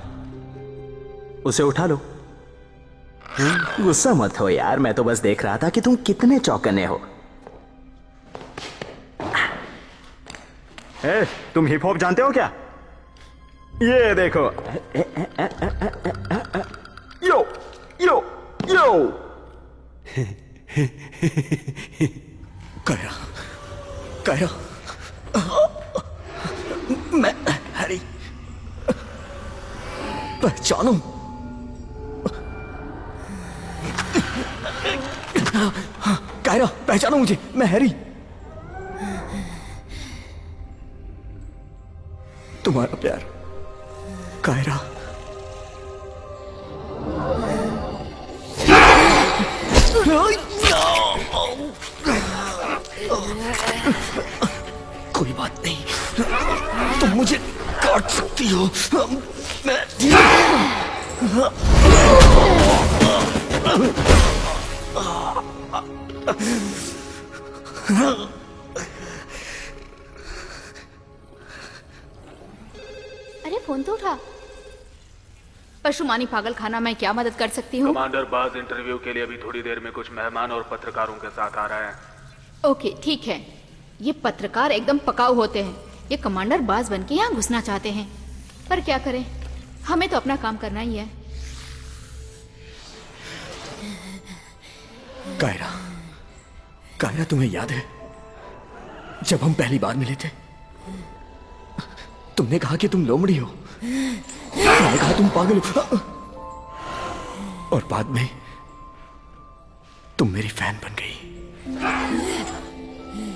उसे उठा लो। गुस्सा मत हो यार, मैं तो बस देख रहा था कि तुम कितने चौकन्ने हो। तुम हिप हॉप जानते हो क्या? ये देखो। यो यो यो। कायरा, कायरा, मैं हैरी पहचानूं? कायरा, पहचानो मुझे, मैं हैरी। तुम्हारा प्यार कायरा। कोई बात नहीं, तुम मुझे काट सकती हो। मैं अरे फोन तो उठा। पशुमानी पागल खाना में क्या मदद कर सकती हूँ? कमांडर बाज इंटरव्यू के लिए अभी थोड़ी देर में कुछ मेहमान और पत्रकारों के साथ आ रहे हैं। ओके ठीक है। ये पत्रकार एकदम पकाऊ होते हैं। ये कमांडर बाज बन के यहाँ घुसना चाहते हैं, पर क्या करें, हमें तो अपना काम करना ही है। कायरा, कायरा, तुम्हें याद है जब हम पहली बार मिले थे? तुमने कहा कि तुम लोमड़ी हो, मैंने कहा तुम पागल हो, और बाद में तुम मेरी फैन बन गई,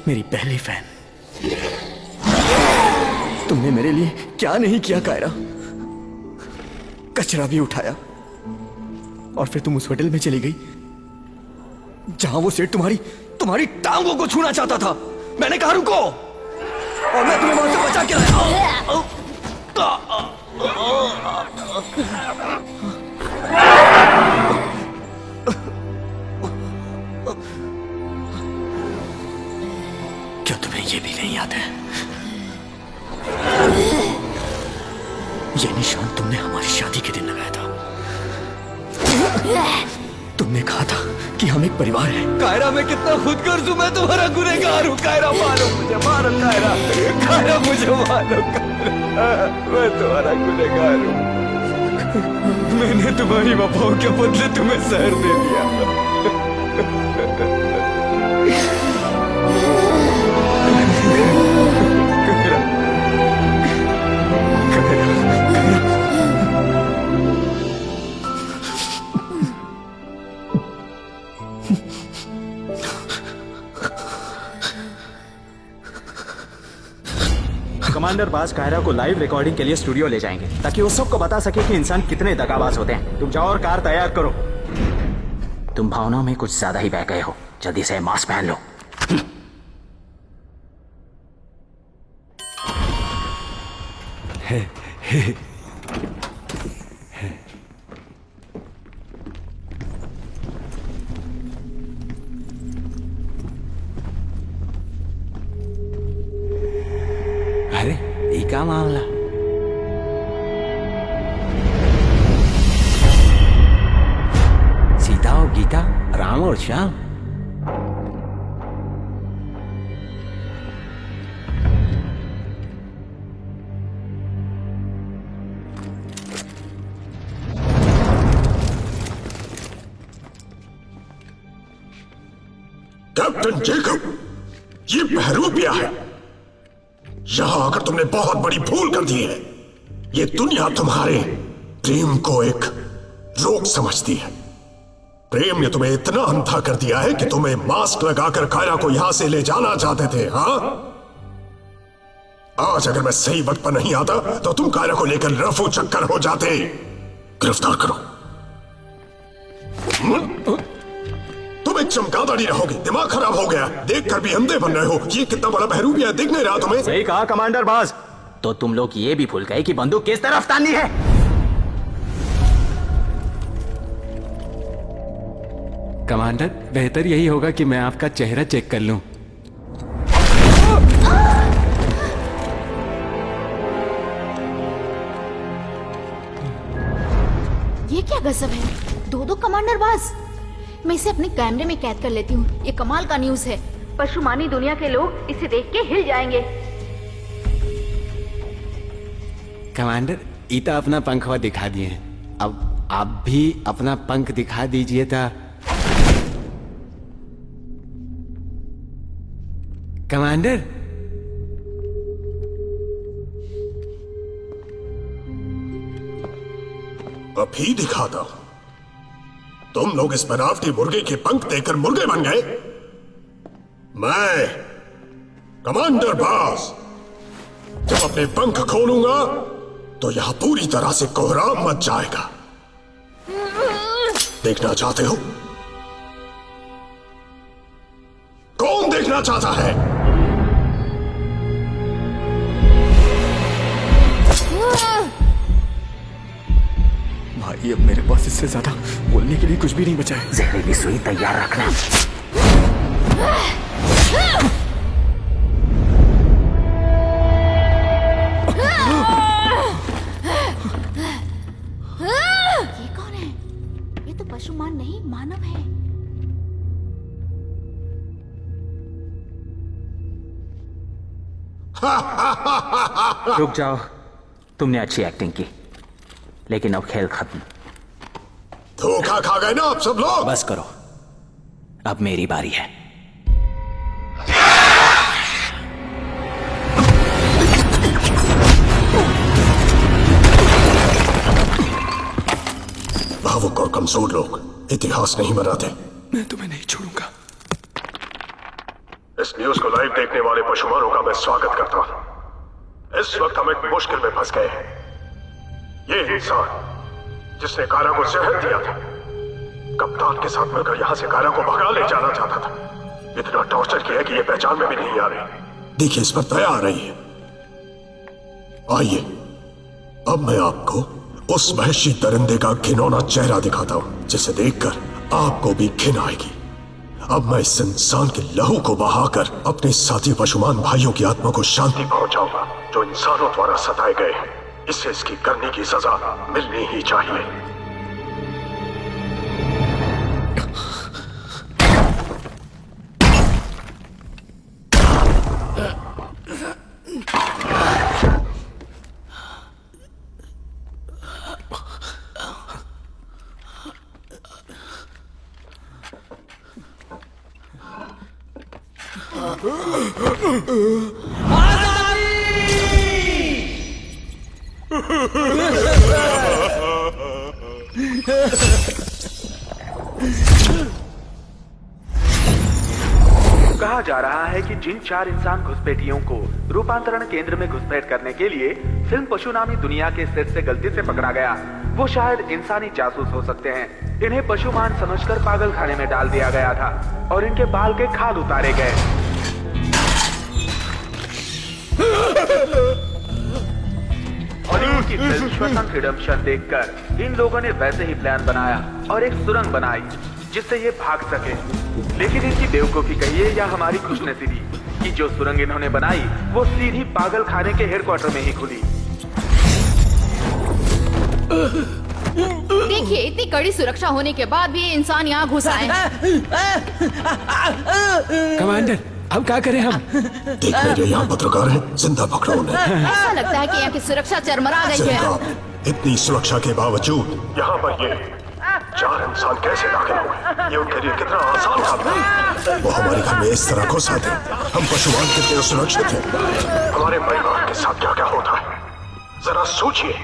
मेरी पहली फैन। तुमने मेरे लिए क्या नहीं किया कायरा? कचरा भी उठाया, और फिर तुम उस होटल में चली गई जहां वो सेठ तुम्हारी टांगों को छूना चाहता था। मैंने कहा रुको, और मैं तुम्हें वहां से बचा के लाया। क्या तुम्हें ये भी नहीं याद है? ये निशान तुमने हमारी शादी के दिन लगाया था। तुमने कहा था कि हम एक परिवार हैं। कायरा, मैं कितना खुदगर्ज हूँ, मैं तुम्हारा गुनहगार हूँ। कायरा मारो मुझे, मारो कायरा, कायरा मुझे मारो कायरा, मैं तुम्हारा गुनहगार हूँ। मैंने तुम्हारी वफाओं के बदले तुम्हें जहर दे दिया। कमांडर बाज कायरा को लाइव रिकॉर्डिंग के लिए स्टूडियो ले जाएंगे ताकि वो सबको बता सके कि इंसान कितने दगाबाज होते हैं। तुम जाओ और कार तैयार करो। तुम भावनाओं में कुछ ज्यादा ही बह गए हो, जल्दी से मास्क पहन लो। अरे ये क्या मामला? सीता और गीता, राम और श्याम। कैप्टन जेकब, ये बहरूपिया है। यहां आकर तुमने बहुत बड़ी भूल कर दी है। ये दुनिया तुम्हारे प्रेम को एक रोग समझती है। प्रेम ने तुम्हें इतना अंधा कर दिया है कि तुम्हें मास्क लगाकर कायरा को यहां से ले जाना चाहते थे। हाँ, आज अगर मैं सही वक्त पर नहीं आता तो तुम कायरा को लेकर रफू चक्कर हो जाते। गिरफ्तार करो। तुम एक चमगादड़ ही रहोगे। दिमाग खराब हो गया, देखकर भी अंधे बन रहे हो। ये कितना बड़ा बहरूपिया है, दिख नहीं रहा तुम्हें? सही कहा कमांडर बाज। तो तुम लोग ये भी भूल गए कि बंदूक किस तरफ ताननी है। कमांडर, बेहतर यही होगा कि मैं आपका चेहरा चेक कर लूं। ये क्या गजब है, दो कमांडर बाज। मैं इसे अपने कैमरे में कैद कर लेती हूँ। ये कमाल का न्यूज है। पशुमानी दुनिया के लोग इसे देख के हिल जाएंगे। कमांडर, ईता अपना पंखवा दिखा दिए हैं। अब आप भी अपना पंख दिखा दीजिए था। कमांडर, अभी दिखाता हूं। तुम लोग इस बनावटी मुर्गे के पंख देकर मुर्गे बन गए। मैं कमांडर बाज जब अपने पंख खोलूंगा तो यहां पूरी तरह से कोहराम मच जाएगा। देखना चाहते हो? कौन देखना चाहता है? भाई, अब मेरे पास इससे ज्यादा बोलने के लिए कुछ भी नहीं बचा है। जहरीली सुई तैयार रखना। ये कौन है? ये तो पशुमान नहीं, मानव है। रुक जाओ, तुमने अच्छी एक्टिंग की, लेकिन अब खेल खत्म। धोखा खा गए ना आप सब लोग। बस करो, अब मेरी बारी है। भावुक और कमजोर लोग इतिहास नहीं बनाते। मैं तुम्हें नहीं छोड़ूंगा। इस न्यूज को लाइव देखने वाले पशुमानों का मैं स्वागत करता हूं। इस वक्त हम एक मुश्किल में फंस गए हैं। ये इंसान जिसने कारा को जहर दिया था, कप्तान के साथ मिलकर यहां से कारा को भगा ले जाना चाहता था। इतना टॉर्चर किया कि ये पहचान में भी नहीं आ रही। देखिए, इस पर दया आ रही है। आइए, अब मैं आपको उस वहशी दरिंदे का घिनौना चेहरा दिखाता हूं, जिसे देखकर आपको भी घिन आएगी। अब मैं इस इंसान के लहू को बहाकर अपने साथी पशुमान भाइयों की आत्मा को शांति पहुंचाऊंगा, जो इंसानों द्वारा सताए गए हैं। इसे इसकी करने की सजा मिलनी ही चाहिए। कहा जा रहा है कि जिन 4 इंसान घुसपैठियों को रूपांतरण केंद्र में घुसपैठ करने के लिए फिल्म पशु नामी दुनिया के सेट से गलती से पकड़ा गया, वो शायद इंसानी जासूस हो सकते हैं। इन्हें पशुमान समझकर पागल खाने में डाल दिया गया था और इनके बाल के खाल उतारे गए। हॉलीवुड की फिल्म शॉशैंक रिडेम्पशन देखकर इन लोगों ने वैसे ही प्लान बनाया और एक सुरंग बनाई जिससे ये भाग सके। लेकिन इनकी बेवकूफी कहिए या हमारी खुशनसीबी कि जो सुरंग इन्होंने बनाई वो सीधी पागल खाने के हेडक्वार्टर में ही खुली। देखिए, इतनी कड़ी सुरक्षा होने के बाद भी ये इंसान यहाँ घुस आए। कमांडर, अब क्या करें हम? देख मेरे यहाँ पत्रकार हैं, जिंदा पकड़ो उन्हें। ऐसा लगता है कि यहाँ की सुरक्षा चरमरा गई है। इतनी सुरक्षा के बावजूद यहाँ पर ये 4 इंसान कैसे दाखिल हुए? ये उनके लिए कितना आसान काम था। वो हमारे घर में इस तरह घुस आते, हम पशुमान कितने सुरक्षित थे। हमारे परिवार के साथ क्या क्या होता है जरा सोचिए।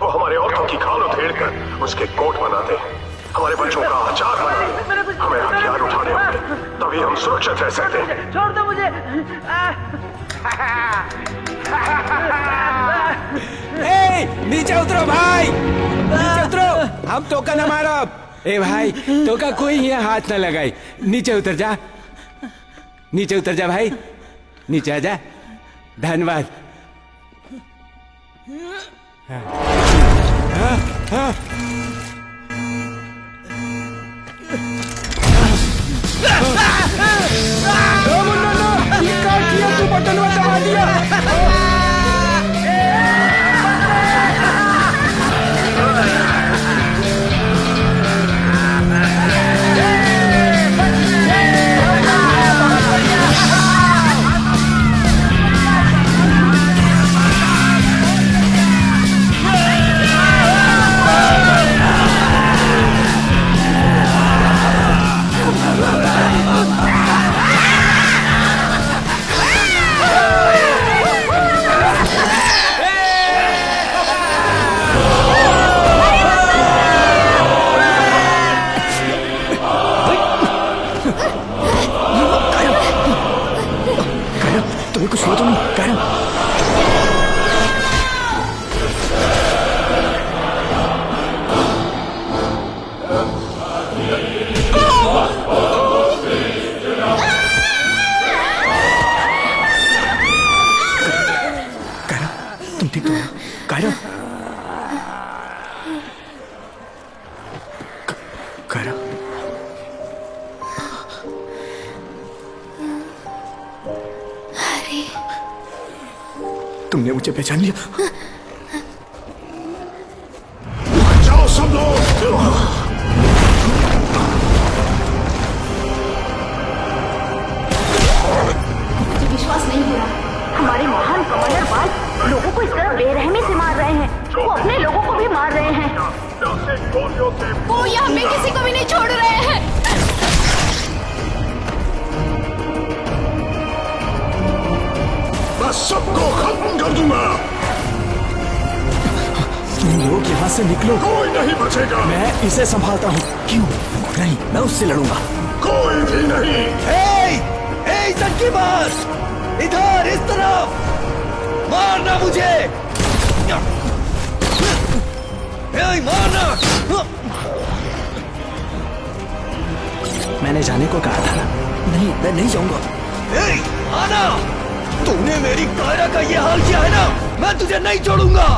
वो हमारे औरतों की खाल उधेड़ कर उसके कोट बनाते, हमारे बच्चों का आचार बनाते, हमें हथियार उठाने होंगे तभी हम सुरक्षित रह सकते हैं। छोड़ दो मुझे। नीचे उतरो भाई, नीचे उतरो। हम टोका न मारो। ए भाई, टोका कोई यहाँ हाथ न लगाई। नीचे उतर जा, नीचे उतर जा भाई, नीचे आ जा। धन्यवाद। तू बटन दबा दिया। तुम्हें कुछ हुआ तो नहीं? कायरा, तुम ठीक तो हो? कायरा, कायरा, तुमने मुझे पहचान लिया? जाओ सब लोग। मुझे विश्वास नहीं हो रहा। हमारे महान कमांडर बाज लोगों को इस तरह बेरहमी से मार रहे हैं। वो अपने लोगों को भी मार रहे हैं। वो यहाँ पे किसी को भी नहीं छोड़ रहे हैं। मैं सबको खत्म कर दूंगा। तुम लोग यहाँ से निकलो। कोई नहीं बचेगा। मैं इसे संभालता हूँ। क्यों नहीं? मैं उससे लड़ूंगा। कोई भी नहीं। की बात इधर, इस तरफ मारना मुझे। मारना। मैंने जाने को कहा था ना। नहीं, मैं नहीं जाऊंगा। आना, तूने मेरी कायरा का ये हाल किया है ना, मैं तुझे नहीं छोड़ूंगा।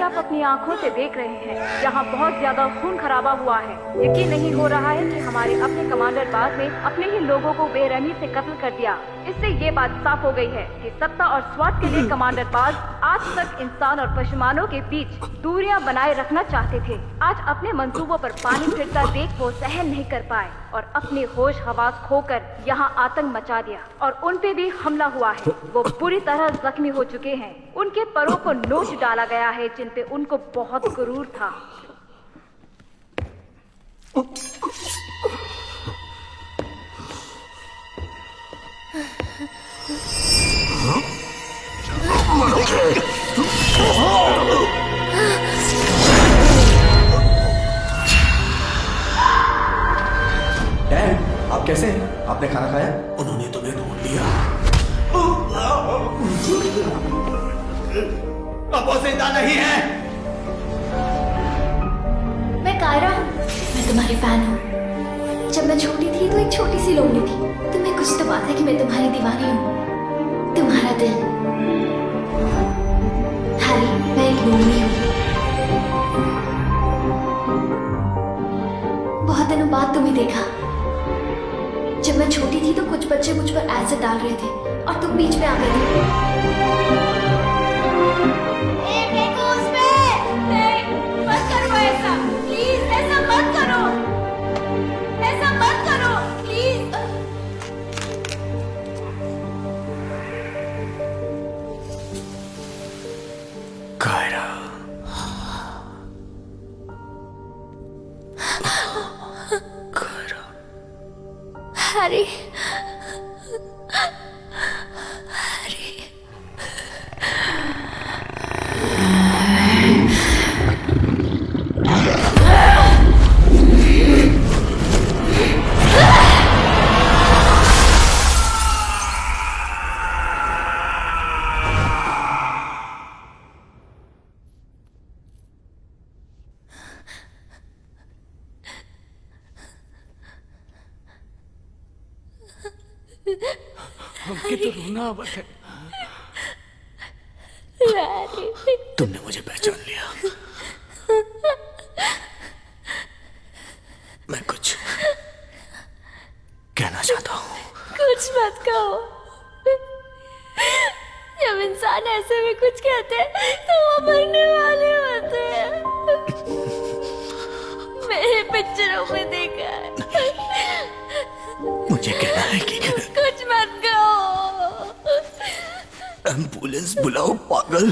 आप अपनी आंखों से देख रहे हैं, यहाँ बहुत ज्यादा खून खराबा हुआ है। यकीन नहीं हो रहा है कि हमारे अपने कमांडर बाज ने अपने ही लोगों को बेरहमी से कत्ल कर दिया। इससे ये बात साफ हो गई है कि सत्ता और स्वार्थ के लिए कमांडर बाज आज तक इंसान और पशुमानों के बीच दूरियां बनाए रखना चाहते थे। आज अपने मंसूबों पर पानी फिरता देख वो सहन नहीं कर पाए और अपने होश हवास खोकर यहाँ आतंक मचा दिया और उन पे भी हमला हुआ है। वो बुरी तरह जख्मी हो चुके हैं। उनके परों को नोच डाला गया है जिन पे उनको बहुत गुरूर था। डैड, आप कैसे हैं? आपने खाना खाया? उन्होंने तुम्हें ढूंढ लिया। अब वो जिंदा नहीं है। मैं कायरा हूँ। मैं तुम्हारी फैन हूँ। जब मैं छोटी थी तो एक छोटी सी लोमड़ी थी। तुम्हें कुछ तो बात है कि मैं तुम्हारी दीवानी हूँ। तुम्हारा दिल। हैरी, मैं एक लोमड़ी हूँ। बहुत दिनों बाद तुम्हें देखा। जब मैं छोटी थी तो कुछ बच्चे मुझ पर एसिड डाल रहे थे और तुम बीच में आ गए थे। मत करो ऐसा, प्लीज ऐसा मत करो, ऐसा मत करो प्लीज। कायरा, हैरी, हमके तो रोना आवत है। तुमने मुझे पहचान लिया। मैं कुछ कहना चाहता हूँ। कुछ मत कहो। जब इंसान ऐसे में कुछ कहते हैं तो वो मरने वाले होते हैं। मैंने पिक्चरों में देखा है। मुझे कहना है कि कुछ मत कहो। एम्बुलेंस बुलाओ पागल।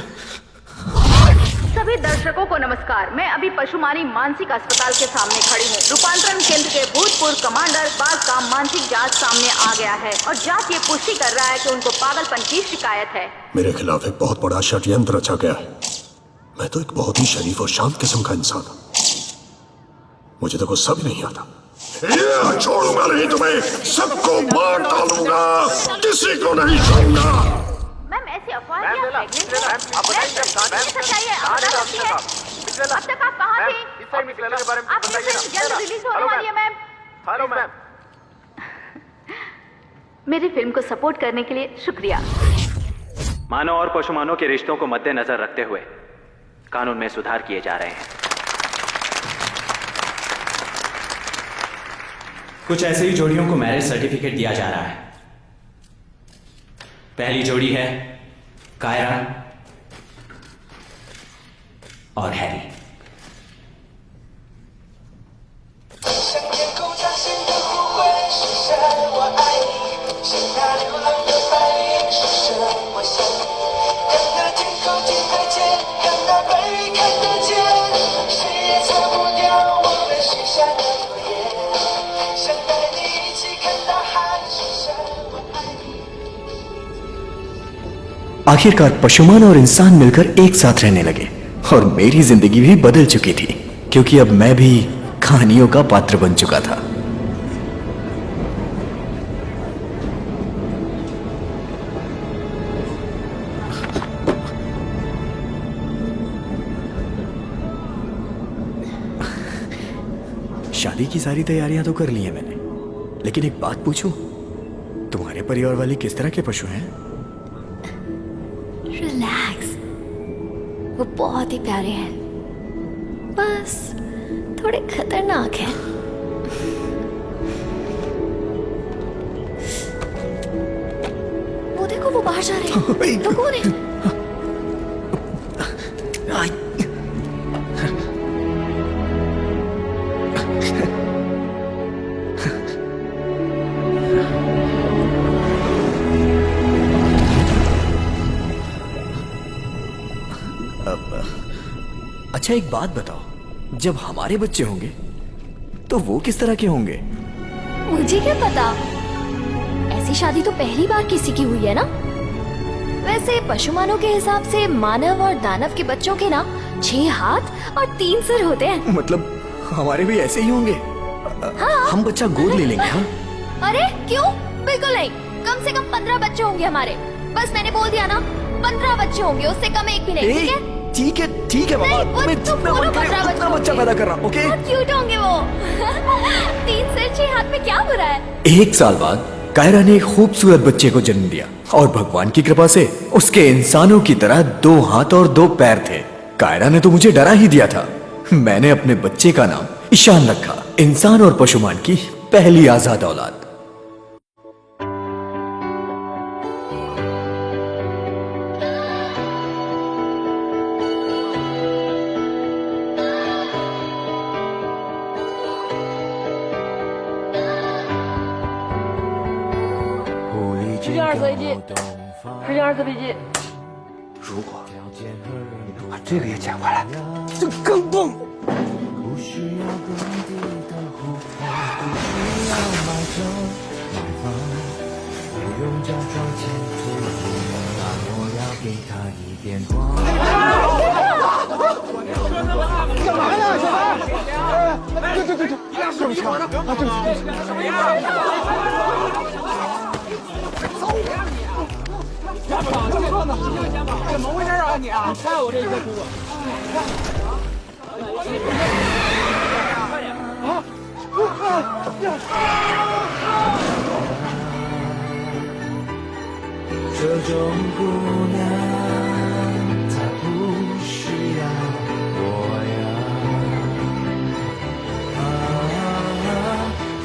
सभी दर्शकों को नमस्कार। मैं अभी पशुमानी मानसिक अस्पताल के सामने खड़ी हूँ। रूपांतरण केंद्र के भूतपूर्व कमांडर बाज का मानसिक जांच सामने आ गया है और जांच ये पुष्टि कर रहा है कि उनको पागलपन की शिकायत है। मेरे खिलाफ एक बहुत बड़ा षड्यंत्र रचा गया है। मैं तो एक बहुत ही शरीफ और शांत किस्म का इंसान हूँ। मुझे तो गुस्सा भी नहीं आता। ये छोड़ूंगा नहीं तुम्हें, सबको मार डालूंगा, किसी को नहीं छोड़ूंगा। मैम ऐसी अफवाह है कि आप प्रेग्नेंट हैं? ये सच्चाई है, आप बता सकती हैं? अब तक आप कहाँ थी? आपकी फिल्म जल्द रिलीज होने वाली है मैम। Hello ma'am. मेरी फिल्म को सपोर्ट करने के लिए शुक्रिया। मानव और पशुमानों के रिश्तों को मद्देनजर रखते हुए कानून में सुधार किए जा रहे हैं। कुछ ऐसे ही जोड़ियों को मैरिज सर्टिफिकेट दिया जा रहा है। पहली जोड़ी है कायरा और हैरी। आखिरकार पशुमान और इंसान मिलकर एक साथ रहने लगे और मेरी जिंदगी भी बदल चुकी थी, क्योंकि अब मैं भी कहानियों का पात्र बन चुका था। शादी की सारी तैयारियां तो कर ली हैं मैंने, लेकिन एक बात पूछूं, तुम्हारे परिवार वाले किस तरह के पशु हैं? रिलैक्स, वो वो बहुत ही प्यारे हैं, बस थोड़े खतरनाक हैं। वो देखो, वो बाहर जा रहे हैं। तो कौन है? अच्छा एक बात बताओ, जब हमारे बच्चे होंगे तो वो किस तरह के होंगे? मुझे क्या पता, ऐसी शादी तो पहली बार किसी की हुई है ना। वैसे पशुमानों के हिसाब से मानव और दानव के बच्चों के ना 6 हाथ और 3 सिर होते हैं। मतलब हमारे भी ऐसे ही होंगे? हाँ। हम बच्चा गोद ले लेंगे। हाँ? अरे क्यों, बिल्कुल नहीं। कम से कम 15 बच्चे होंगे हमारे। बस मैंने बोल दिया ना, 15 बच्चे होंगे, उससे कम एक भी नहीं। ठीक है? ठीक है बाबा, तुम्हें जितना मन करे उतना बच्चा पैदा कर रहा हूँ। ओके? बहुत क्यूट होंगे वो। 3 सिर 6 हाथ में क्या बुरा है? 1 साल बाद कायरा ने एक खूबसूरत बच्चे को जन्म दिया और भगवान की कृपा से उसके इंसानों की तरह 2 हाथ और 2 पैर थे। कायरा ने तो मुझे डरा ही दिया था। मैंने अपने बच्चे का नाम ईशान रखा, इंसान और पशुमान की पहली आजाद औलाद।12个 AG， 12个 BG。如果你能把这个也捡回来，就更棒。干嘛呢，小白？对，对不起啊，对不起。怎么回事啊你啊？看我这一个图。这种姑娘，她不需要我呀。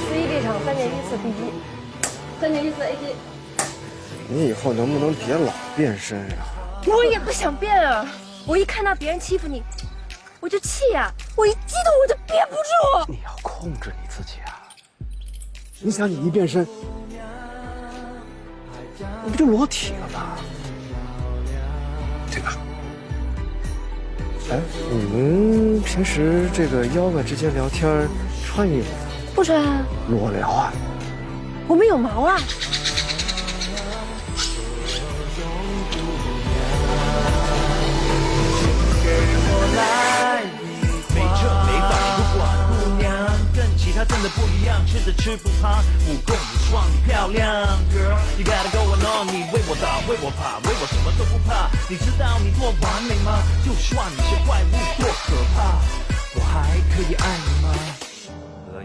11B 场3年1次 BG，3年1次 AG。你以后能不能别老变身啊？我也不想变啊！我一看到别人欺负你，我就气呀！我一激动我就憋不住。你要控制你自己啊！你想，你一变身，你不就裸体了吗？对吧？哎，你们平时这个妖怪之间聊天穿衣服不穿啊？裸聊啊？我们有毛啊！没这没法不管姑娘，跟其他真的不一样，吃的吃不胖，武功你壮你漂亮 ，Girl you gotta go on， 你为我打为我爬，为我什么都不怕。你知道你多完美吗？就算你是怪物多可怕，我还可以爱你吗？可以。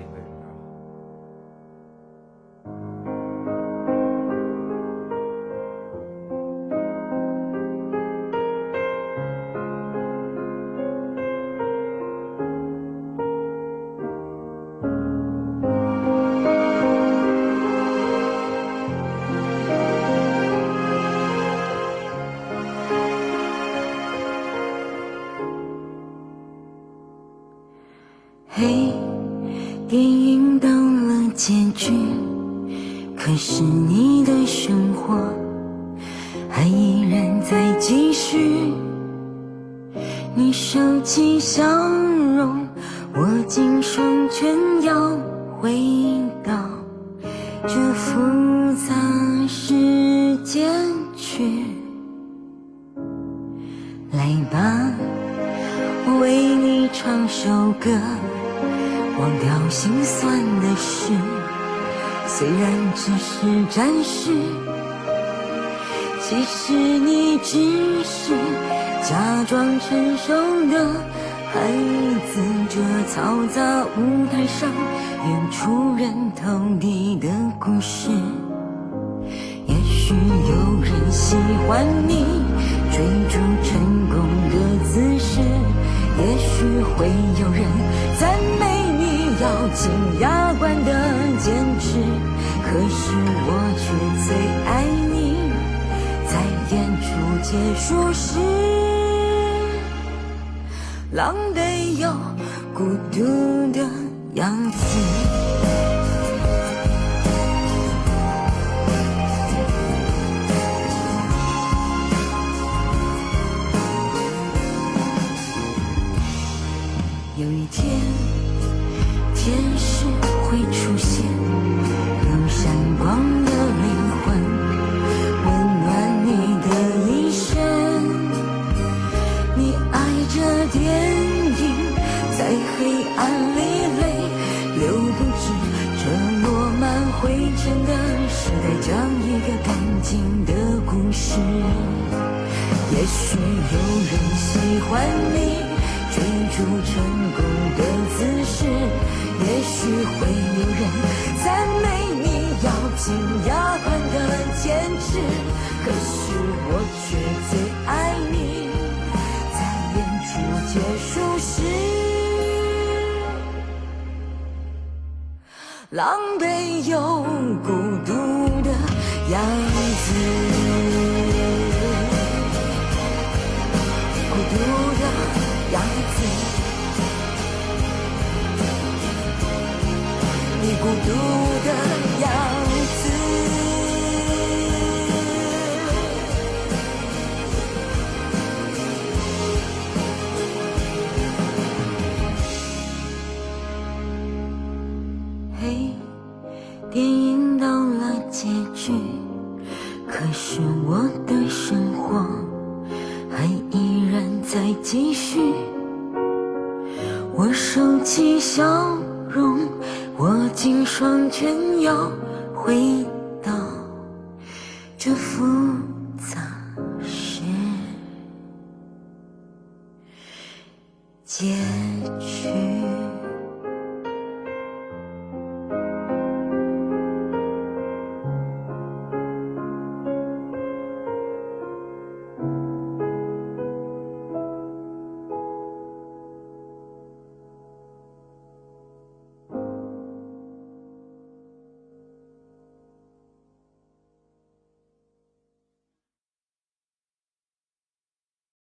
嘿，电影到了结局，可是你的生活还依然在继续。你收起笑容，握紧双拳，要回到这复杂世界去。来吧，我为你唱首歌，忘掉心酸的事，虽然只是暂时，其实你只是假装成熟的孩子。这嘈杂舞台上演出人头地的故事，也许有人喜欢你追逐成功的姿势，也许会有人赞美你咬紧牙关的坚持，可是我却最爱你，在演出结束时，狼狈又孤独的样子。有一天，天使会出现，有闪光的灵魂，温暖你的一生。你爱着电影，在黑暗里泪流不止，这落满灰尘的时代，讲一个干净的故事。也许有人喜欢你追逐成功的姿势，也许会有人赞美你咬紧牙关的坚持，可是我却最爱你，在演出结束时，狼狈又孤独的样子。孤独的样子，你孤独的样子。嘿，电影到了结局，可是我的生活还依然在继续。我收起笑容，握紧双拳，要回到这复杂是结局。